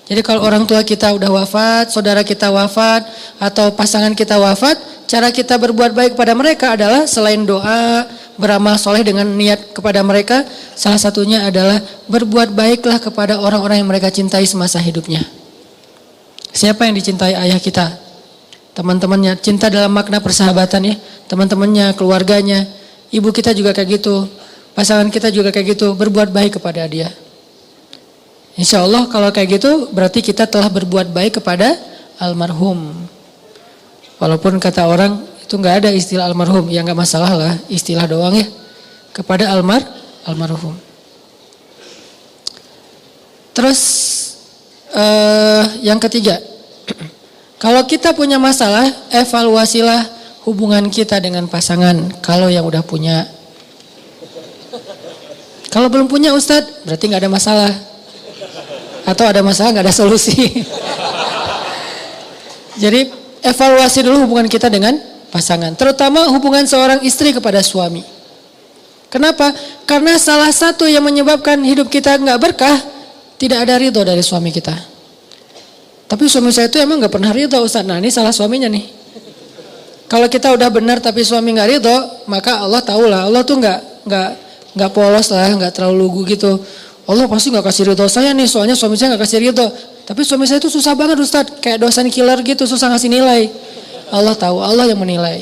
Jadi kalau orang tua kita udah wafat, saudara kita wafat, atau pasangan kita wafat, cara kita berbuat baik kepada mereka adalah selain doa, beramal soleh dengan niat kepada mereka, salah satunya adalah berbuat baiklah kepada orang-orang yang mereka cintai semasa hidupnya. Siapa yang dicintai ayah kita? Teman-temannya, cinta dalam makna persahabatan ya, teman-temannya, keluarganya, ibu kita juga kayak gitu, pasangan kita juga kayak gitu, berbuat baik kepada dia. Insya Allah kalau kayak gitu berarti kita telah berbuat baik kepada almarhum. Walaupun kata orang itu nggak ada istilah almarhum, ya nggak masalah lah, istilah doang ya, kepada almarhum. Terus yang ketiga, kalau kita punya masalah, evaluasilah hubungan kita dengan pasangan. Kalau yang udah punya, kalau belum punya Ustadz, berarti nggak ada masalah. Atau ada masalah nggak ada solusi. Jadi evaluasi dulu hubungan kita dengan pasangan, terutama hubungan seorang istri kepada suami. Kenapa? Karena salah satu yang menyebabkan hidup kita nggak berkah, tidak ada ridho dari suami kita. Tapi suami saya itu emang nggak pernah ridho, Ustaz. Nah ini salah suaminya nih. Kalau kita udah benar tapi suami nggak ridho, maka Allah tahu lah, Allah tuh nggak polos lah, nggak terlalu lugu gitu. Allah pasti gak kasih ridho saya nih, soalnya suami saya gak kasih ridho. Tapi suami saya itu susah banget Ustadz, kayak dosen killer gitu, susah ngasih nilai. Allah tahu, Allah yang menilai.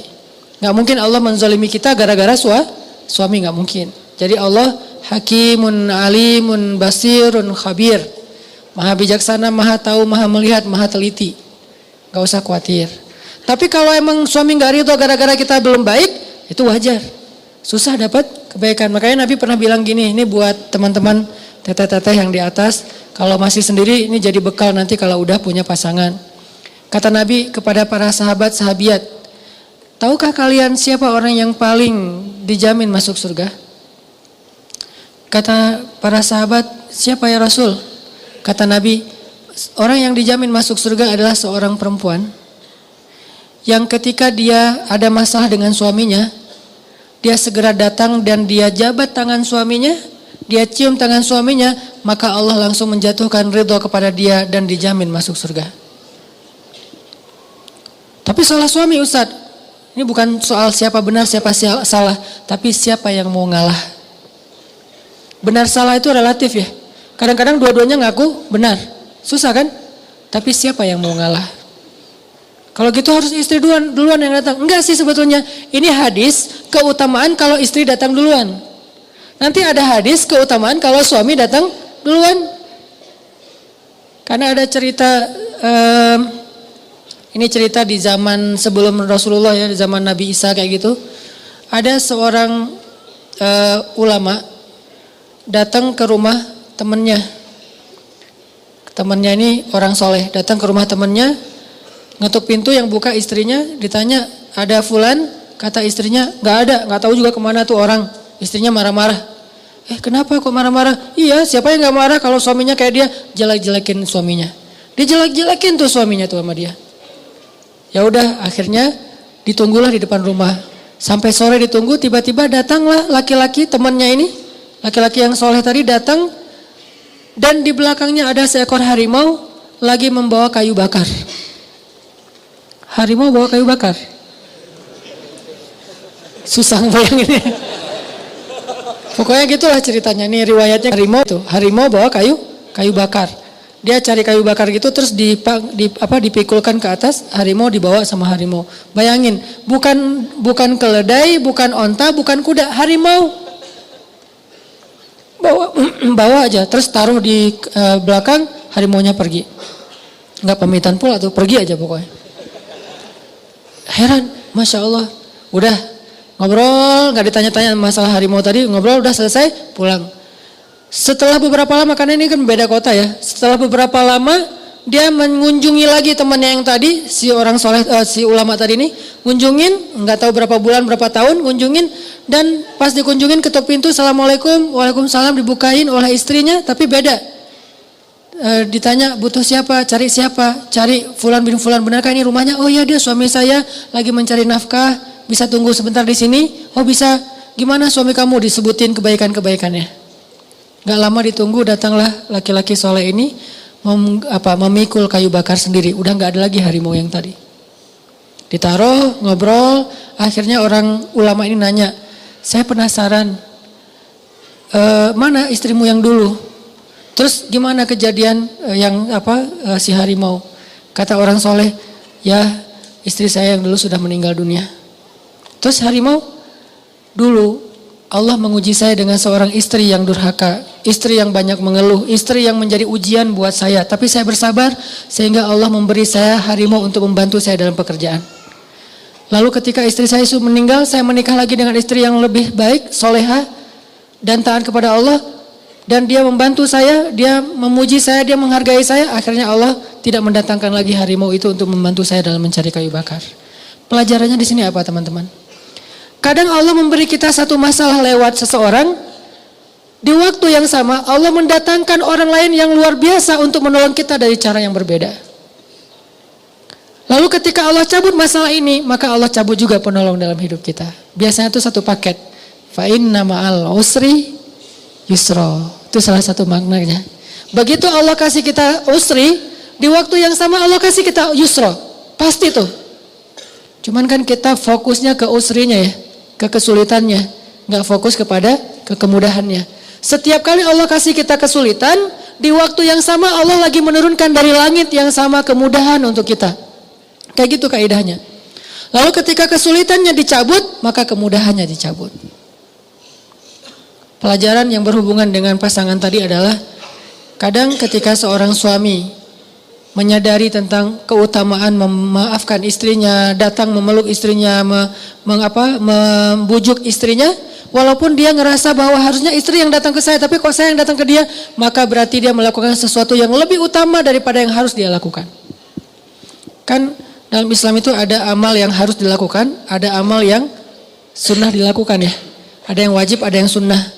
Gak mungkin Allah menzalimi kita gara-gara suami, gak mungkin. Jadi Allah hakimun alimun basirun khabir. Maha bijaksana, maha tahu, maha melihat, maha teliti. Gak usah khawatir. Tapi kalau emang suami gak ridho gara-gara kita belum baik, itu wajar. Susah dapat kebaikan. Makanya Nabi pernah bilang gini, ini buat teman-teman teteh-teteh yang di atas, kalau masih sendiri ini jadi bekal nanti kalau udah punya pasangan. Kata Nabi kepada para sahabat-sahabiat, tahukah kalian siapa orang yang paling dijamin masuk surga? Kata para sahabat, siapa ya Rasul? Kata Nabi, orang yang dijamin masuk surga adalah seorang perempuan yang ketika dia ada masalah dengan suaminya, dia segera datang dan dia jabat tangan suaminya, dia cium tangan suaminya, maka Allah langsung menjatuhkan ridho kepada dia dan dijamin masuk surga. Tapi salah suami Ustadz, ini bukan soal siapa benar siapa salah, tapi siapa yang mau ngalah. Benar salah itu relatif ya. Kadang-kadang dua-duanya ngaku benar, susah kan? Tapi siapa yang mau ngalah? Kalau gitu harus istri duluan yang datang. Enggak sih sebetulnya, ini hadis keutamaan kalau istri datang duluan. Nanti ada hadis keutamaan kalau suami datang duluan. Karena ada cerita, ini cerita di zaman sebelum Rasulullah ya, di zaman Nabi Isa kayak gitu. Ada seorang ulama datang ke rumah temannya. Temannya ini orang soleh, datang ke rumah temannya, ngetuk pintu, yang buka istrinya, ditanya ada fulan, kata istrinya nggak ada, nggak tahu juga kemana tuh orang. Istrinya marah-marah. Kenapa kok marah-marah? Iya, siapa yang nggak marah kalau suaminya kayak dia, jelek-jelekin suaminya. Dia jelek-jelekin tuh suaminya tuh sama dia. Ya udah, akhirnya ditunggulah di depan rumah. Sampai sore ditunggu, tiba-tiba datanglah laki-laki temannya ini, laki-laki yang soleh tadi datang, dan di belakangnya ada seekor harimau lagi membawa kayu bakar. harimau bawa kayu bakar. Susah ngebayanginnya. Pokoknya gitulah ceritanya. Nih riwayatnya harimau bawa kayu bakar. Dia cari kayu bakar gitu terus dipikulkan ke atas, harimau dibawa sama harimau. Bayangin, bukan keledai, bukan onta, bukan kuda, harimau. Bawa aja, terus taruh di belakang, harimaunya pergi. Enggak pamitan pula tuh, pergi aja pokoknya. Heran, Masya Allah. Udah ngobrol, gak ditanya-tanya masalah harimau tadi, ngobrol udah selesai, pulang. Setelah beberapa lama, karena ini kan beda kota ya. Setelah beberapa lama, dia mengunjungi lagi temannya yang tadi, si orang soleh, si ulama tadi ini, ngunjungin, nggak tahu berapa bulan, berapa tahun, ngunjungin, dan pas dikunjungin ketuk pintu, Assalamualaikum, Waalaikumsalam, dibukain oleh istrinya, tapi beda. Ditanya butuh siapa, cari Fulan bin Fulan, benarkah ini rumahnya? Oh iya, dia suami saya lagi mencari nafkah, bisa tunggu sebentar di sini? Oh bisa, gimana suami kamu? Disebutin kebaikan-kebaikannya. Gak lama ditunggu, datanglah laki-laki soleh ini memikul kayu bakar sendiri. Udah gak ada lagi harimau yang tadi. Ditaruh, ngobrol, akhirnya orang ulama ini nanya, saya penasaran, mana istrimu yang dulu? Terus gimana kejadian si harimau? Kata orang soleh, ya istri saya yang dulu sudah meninggal dunia. Terus harimau, dulu Allah menguji saya dengan seorang istri yang durhaka, istri yang banyak mengeluh, istri yang menjadi ujian buat saya. Tapi saya bersabar sehingga Allah memberi saya harimau untuk membantu saya dalam pekerjaan. Lalu ketika istri saya meninggal, saya menikah lagi dengan istri yang lebih baik, soleha, dan taat kepada Allah. Dan dia membantu saya, dia memuji saya, dia menghargai saya. Akhirnya Allah tidak mendatangkan lagi harimau itu untuk membantu saya dalam mencari kayu bakar. Pelajarannya di sini apa teman-teman? Kadang Allah memberi kita satu masalah lewat seseorang, di waktu yang sama Allah mendatangkan orang lain yang luar biasa untuk menolong kita dari cara yang berbeda. Lalu ketika Allah cabut masalah ini, maka Allah cabut juga penolong dalam hidup kita. Biasanya itu satu paket. Fa inna ma'al usri yusra. Itu salah satu maknanya. Begitu Allah kasih kita usri, di waktu yang sama Allah kasih kita yusra. Pasti tuh. Cuman kan kita fokusnya ke usrinya ya, ke kesulitannya, nggak fokus kepada kemudahannya. Setiap kali Allah kasih kita kesulitan, di waktu yang sama Allah lagi menurunkan dari langit yang sama kemudahan untuk kita. Kayak gitu kaidahnya. Lalu ketika kesulitannya dicabut, maka kemudahannya dicabut. Pelajaran yang berhubungan dengan pasangan tadi adalah, kadang ketika seorang suami menyadari tentang keutamaan memaafkan istrinya, datang memeluk istrinya, membujuk istrinya, walaupun dia ngerasa bahwa harusnya istri yang datang ke saya, tapi kok saya yang datang ke dia, maka berarti dia melakukan sesuatu yang lebih utama daripada yang harus dia lakukan. Kan dalam Islam itu ada amal yang harus dilakukan, ada amal yang sunnah dilakukan ya. Ada yang wajib, ada yang sunnah.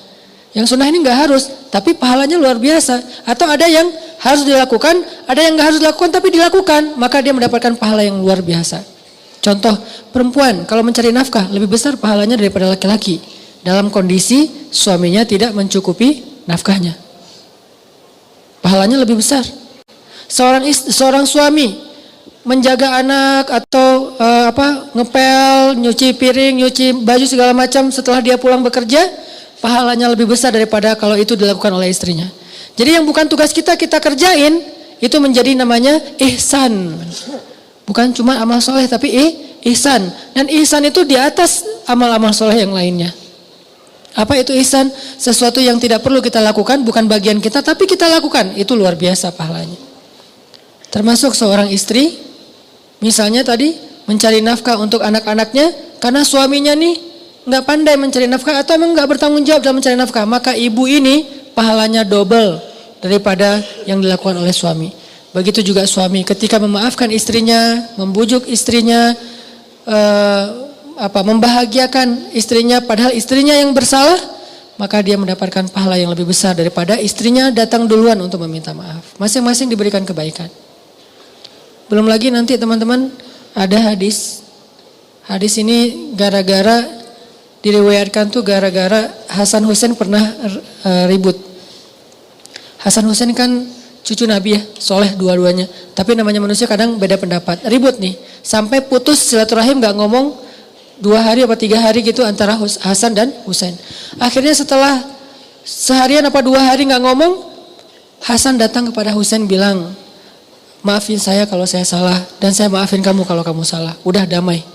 Yang sunnah ini nggak harus, tapi pahalanya luar biasa. Atau ada yang harus dilakukan, ada yang nggak harus dilakukan tapi dilakukan, maka dia mendapatkan pahala yang luar biasa. Contoh, perempuan kalau mencari nafkah lebih besar pahalanya daripada laki-laki dalam kondisi suaminya tidak mencukupi nafkahnya. Pahalanya lebih besar. Seorang suami menjaga anak atau ngepel, nyuci piring, nyuci baju segala macam setelah dia pulang bekerja, pahalanya lebih besar daripada kalau itu dilakukan oleh istrinya. Jadi yang bukan tugas kita kerjain, itu menjadi namanya ihsan. Bukan cuma amal soleh tapi ihsan. Dan ihsan itu di atas amal-amal soleh yang lainnya. Apa itu ihsan? Sesuatu yang tidak perlu kita lakukan, bukan bagian kita, tapi kita lakukan. Itu luar biasa pahalanya. Termasuk seorang istri, misalnya tadi mencari nafkah untuk anak-anaknya, karena suaminya nih nggak pandai mencari nafkah atau memang nggak bertanggung jawab dalam mencari nafkah, maka ibu ini pahalanya double daripada yang dilakukan oleh suami. Begitu juga suami ketika memaafkan istrinya, membujuk istrinya, membahagiakan istrinya padahal istrinya yang bersalah, maka dia mendapatkan pahala yang lebih besar daripada istrinya datang duluan untuk meminta maaf. Masing-masing diberikan kebaikan. Belum lagi nanti teman-teman ada hadis. Hadis ini diriwayatkan tuh gara-gara Hasan Husain pernah ribut. Hasan Husain kan cucu Nabi ya, soleh dua-duanya. Tapi namanya manusia kadang beda pendapat. Ribut nih. Sampai putus silaturahim, gak ngomong 2 hari apa 3 hari gitu antara Hasan dan Husain. Akhirnya setelah seharian apa 2 hari gak ngomong, Hasan datang kepada Husain bilang, maafin saya kalau saya salah dan saya maafin kamu kalau kamu salah. Udah damai.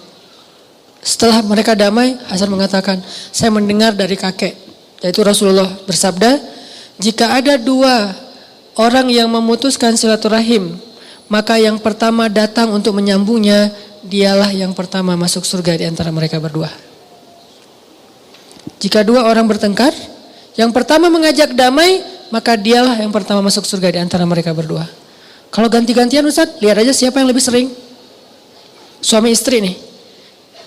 Setelah mereka damai, Hasan mengatakan, saya mendengar dari kakek, yaitu Rasulullah bersabda, jika ada 2 orang yang memutuskan silaturahim, maka yang pertama datang untuk menyambungnya, dialah yang pertama masuk surga di antara mereka berdua. Jika 2 orang bertengkar, yang pertama mengajak damai, maka dialah yang pertama masuk surga di antara mereka berdua. Kalau ganti-gantian Ustaz, lihat aja siapa yang lebih sering. Suami istri nih,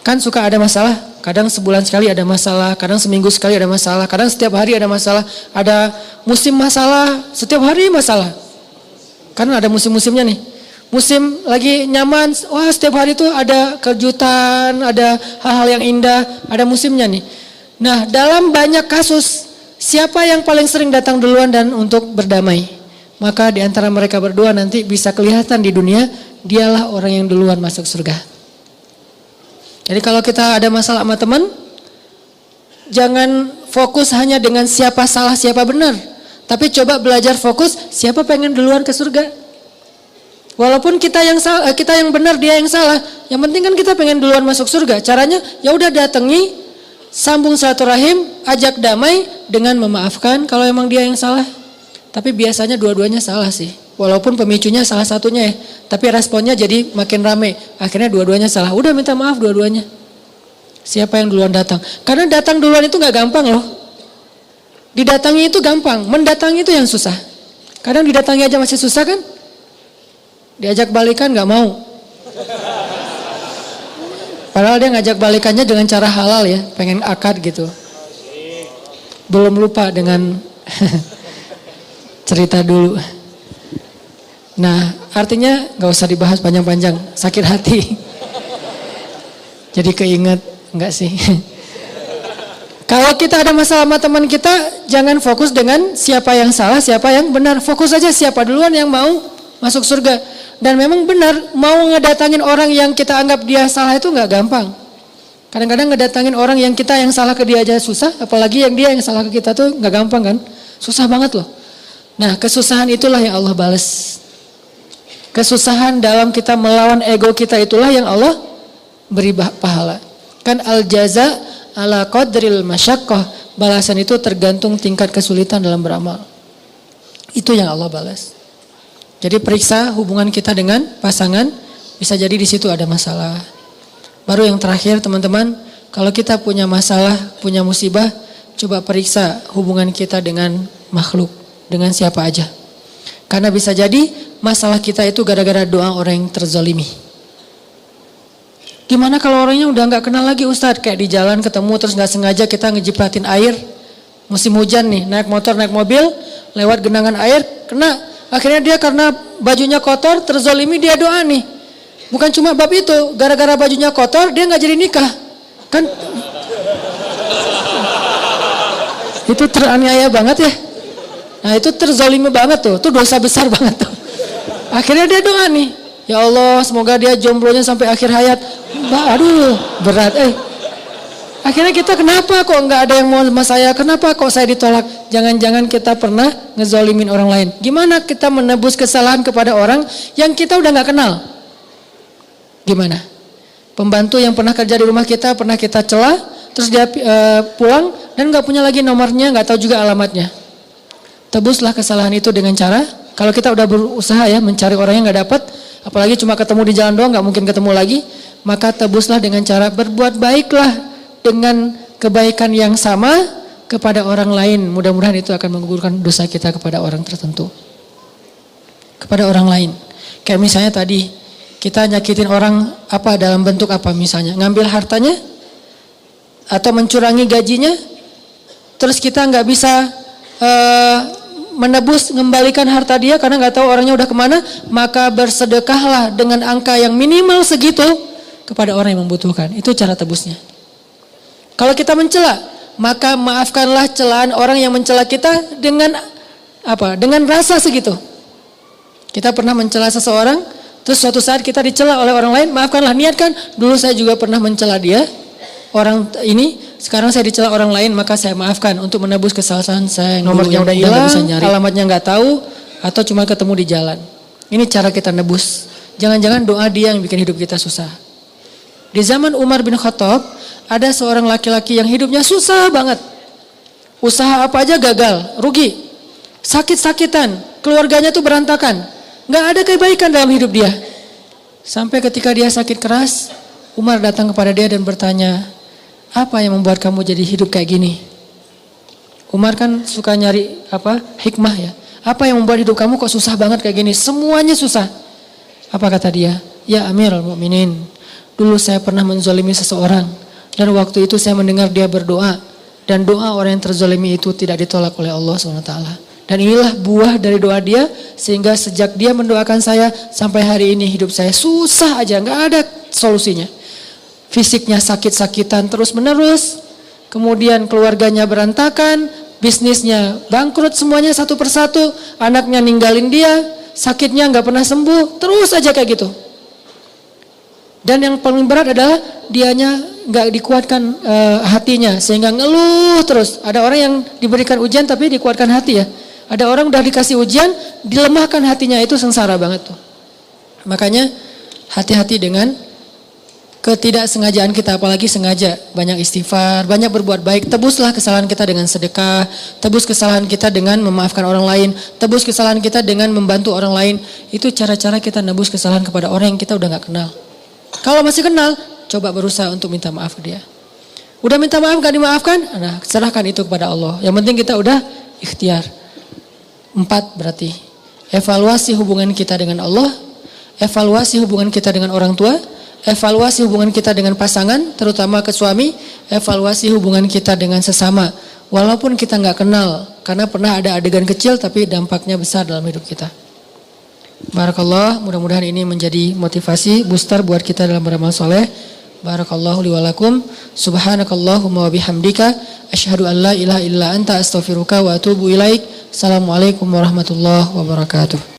kan suka ada masalah. Kadang sebulan sekali ada masalah, kadang seminggu sekali ada masalah, kadang setiap hari ada masalah. Ada musim masalah, setiap hari masalah. Karena ada musim-musimnya nih. Musim lagi nyaman, wah setiap hari itu ada kejutan, ada hal-hal yang indah, ada musimnya nih. Nah, dalam banyak kasus, siapa yang paling sering datang duluan dan untuk berdamai? Maka di antara mereka berdua nanti bisa kelihatan di dunia, dialah orang yang duluan masuk surga. Jadi kalau kita ada masalah sama teman, jangan fokus hanya dengan siapa salah siapa benar, tapi coba belajar fokus siapa pengen duluan ke surga. Walaupun kita yang salah, kita yang benar, dia yang salah, yang penting kan kita pengen duluan masuk surga. Caranya ya udah datangi, sambung silaturahim, ajak damai dengan memaafkan kalau emang dia yang salah. Tapi biasanya dua-duanya salah sih. Walaupun pemicunya salah satunya ya, tapi responnya jadi makin rame. Akhirnya dua-duanya salah. Udah minta maaf dua-duanya. Siapa yang duluan datang? Karena datang duluan itu gak gampang loh. Didatangi itu gampang, mendatangi itu yang susah. Kadang didatangi aja masih susah kan? Diajak balikan gak mau. Padahal dia ngajak balikannya dengan cara halal ya, pengen akad gitu. Belum lupa dengan cerita dulu. Nah, artinya gak usah dibahas panjang-panjang, sakit hati. Jadi keinget, enggak sih. Kalau kita ada masalah sama teman kita, jangan fokus dengan siapa yang salah, siapa yang benar. Fokus aja siapa duluan yang mau masuk surga. Dan memang benar, mau ngedatangin orang yang kita anggap dia salah itu gak gampang. Kadang-kadang ngedatangin orang yang kita yang salah ke dia aja susah, apalagi yang dia yang salah ke kita tuh gak gampang kan. Susah banget loh. Nah, kesusahan itulah yang Allah balas. Kesusahan dalam kita melawan ego kita itulah yang Allah beri pahala. Kan al-jaza ala qadril masyaqqah. Balasan itu tergantung tingkat kesulitan dalam beramal. Itu yang Allah balas. Jadi periksa hubungan kita dengan pasangan, bisa jadi di situ ada masalah. Baru yang terakhir teman-teman, kalau kita punya masalah, punya musibah, coba periksa hubungan kita dengan makhluk. Dengan siapa aja. Karena bisa jadi masalah kita itu gara-gara doa orang yang terzolimi. Gimana kalau orangnya udah gak kenal lagi Ustadz? Kayak di jalan ketemu terus gak sengaja kita ngejiplatin air. Musim hujan nih, naik motor, naik mobil, lewat genangan air, kena. Akhirnya dia karena bajunya kotor, terzolimi, dia doa nih. Bukan cuma bab itu, gara-gara bajunya kotor dia gak jadi nikah. Kan itu teraniaya banget ya. Nah itu terzalimi banget tuh, itu dosa besar banget tuh. Akhirnya dia doa nih, ya Allah semoga dia jomblonya sampai akhir hayat. Aduh berat Akhirnya kita kenapa kok nggak ada yang mau sama saya, kenapa kok saya ditolak. Jangan-jangan kita pernah ngezolimin orang lain. Gimana kita menebus kesalahan kepada orang yang kita udah nggak kenal? Gimana? Pembantu yang pernah kerja di rumah kita, pernah kita celah, terus dia pulang dan nggak punya lagi nomornya, nggak tahu juga alamatnya. Tebuslah kesalahan itu dengan cara, kalau kita udah berusaha ya mencari orang yang gak dapat, apalagi cuma ketemu di jalan doang, gak mungkin ketemu lagi, maka tebuslah dengan cara berbuat baiklah dengan kebaikan yang sama kepada orang lain. Mudah-mudahan itu akan menggugurkan dosa kita kepada orang tertentu. Kepada orang lain. Kayak misalnya tadi, kita nyakitin orang apa dalam bentuk apa misalnya, ngambil hartanya, atau mencurangi gajinya, terus kita gak bisa menebus, mengembalikan harta dia karena nggak tahu orangnya udah kemana, maka bersedekahlah dengan angka yang minimal segitu kepada orang yang membutuhkan. Itu cara tebusnya. Kalau kita mencela, maka maafkanlah celaan orang yang mencela kita dengan apa? Dengan rasa segitu. Kita pernah mencela seseorang, Terus suatu saat kita dicela oleh orang lain, maafkanlah, niatkan, dulu saya juga pernah mencela dia, orang ini, sekarang saya dicela orang lain, maka saya maafkan untuk menebus kesalahan saya. Nomornya udah hilang, alamatnya nggak tahu, atau cuma ketemu di jalan. Ini cara kita nebus. Jangan-jangan doa dia yang bikin hidup kita susah. Di zaman Umar bin Khattab, ada seorang laki-laki yang hidupnya susah banget. Usaha apa aja gagal, rugi, sakit-sakitan, keluarganya tuh berantakan. Gak ada kebaikan dalam hidup dia. Sampai ketika dia sakit keras, Umar datang kepada dia dan bertanya, apa yang membuat kamu jadi hidup kayak gini? Umar kan suka nyari hikmah ya. Apa yang membuat hidup kamu kok susah banget kayak gini? Semuanya susah. Apa kata dia? Ya Amirul Mukminin, dulu saya pernah menzalimi seseorang. Dan waktu itu saya mendengar dia berdoa. Dan doa orang yang terzalimi itu tidak ditolak oleh Allah SWT. Dan inilah buah dari doa dia, sehingga sejak dia mendoakan saya sampai hari ini hidup saya susah aja, nggak ada solusinya. Fisiknya sakit-sakitan terus menerus, kemudian keluarganya berantakan, bisnisnya bangkrut semuanya satu persatu, anaknya ninggalin dia, sakitnya nggak pernah sembuh, terus aja kayak gitu. Dan yang paling berat adalah dianya nggak dikuatkan hatinya, sehingga ngeluh terus. Ada orang yang diberikan ujian tapi dikuatkan hati ya. Ada orang udah dikasih ujian, dilemahkan hatinya, itu sengsara banget tuh. Makanya hati-hati dengan ketidaksengajaan kita, apalagi sengaja. Banyak istighfar, banyak berbuat baik. Tebuslah kesalahan kita dengan sedekah, tebus kesalahan kita dengan memaafkan orang lain, tebus kesalahan kita dengan membantu orang lain. Itu cara-cara kita nebus kesalahan kepada orang yang kita udah gak kenal. Kalau masih kenal, coba berusaha untuk minta maaf ke dia. Udah minta maaf gak dimaafkan? Nah, serahkan itu kepada Allah. Yang penting kita udah ikhtiar. 4 berarti evaluasi hubungan kita dengan Allah, evaluasi hubungan kita dengan orang tua, evaluasi hubungan kita dengan pasangan, terutama ke suami, evaluasi hubungan kita dengan sesama. Walaupun kita nggak kenal, karena pernah ada adegan kecil tapi dampaknya besar dalam hidup kita. Barakallah, mudah-mudahan ini menjadi motivasi, booster buat kita dalam beramal soleh. Barakallahu li wa lakum. Subhanakallahumma wa bihamdika asyhadu an la ilaha illa anta astaghfiruka wa atubu ilaik. Assalamualaikum warahmatullahi wabarakatuh.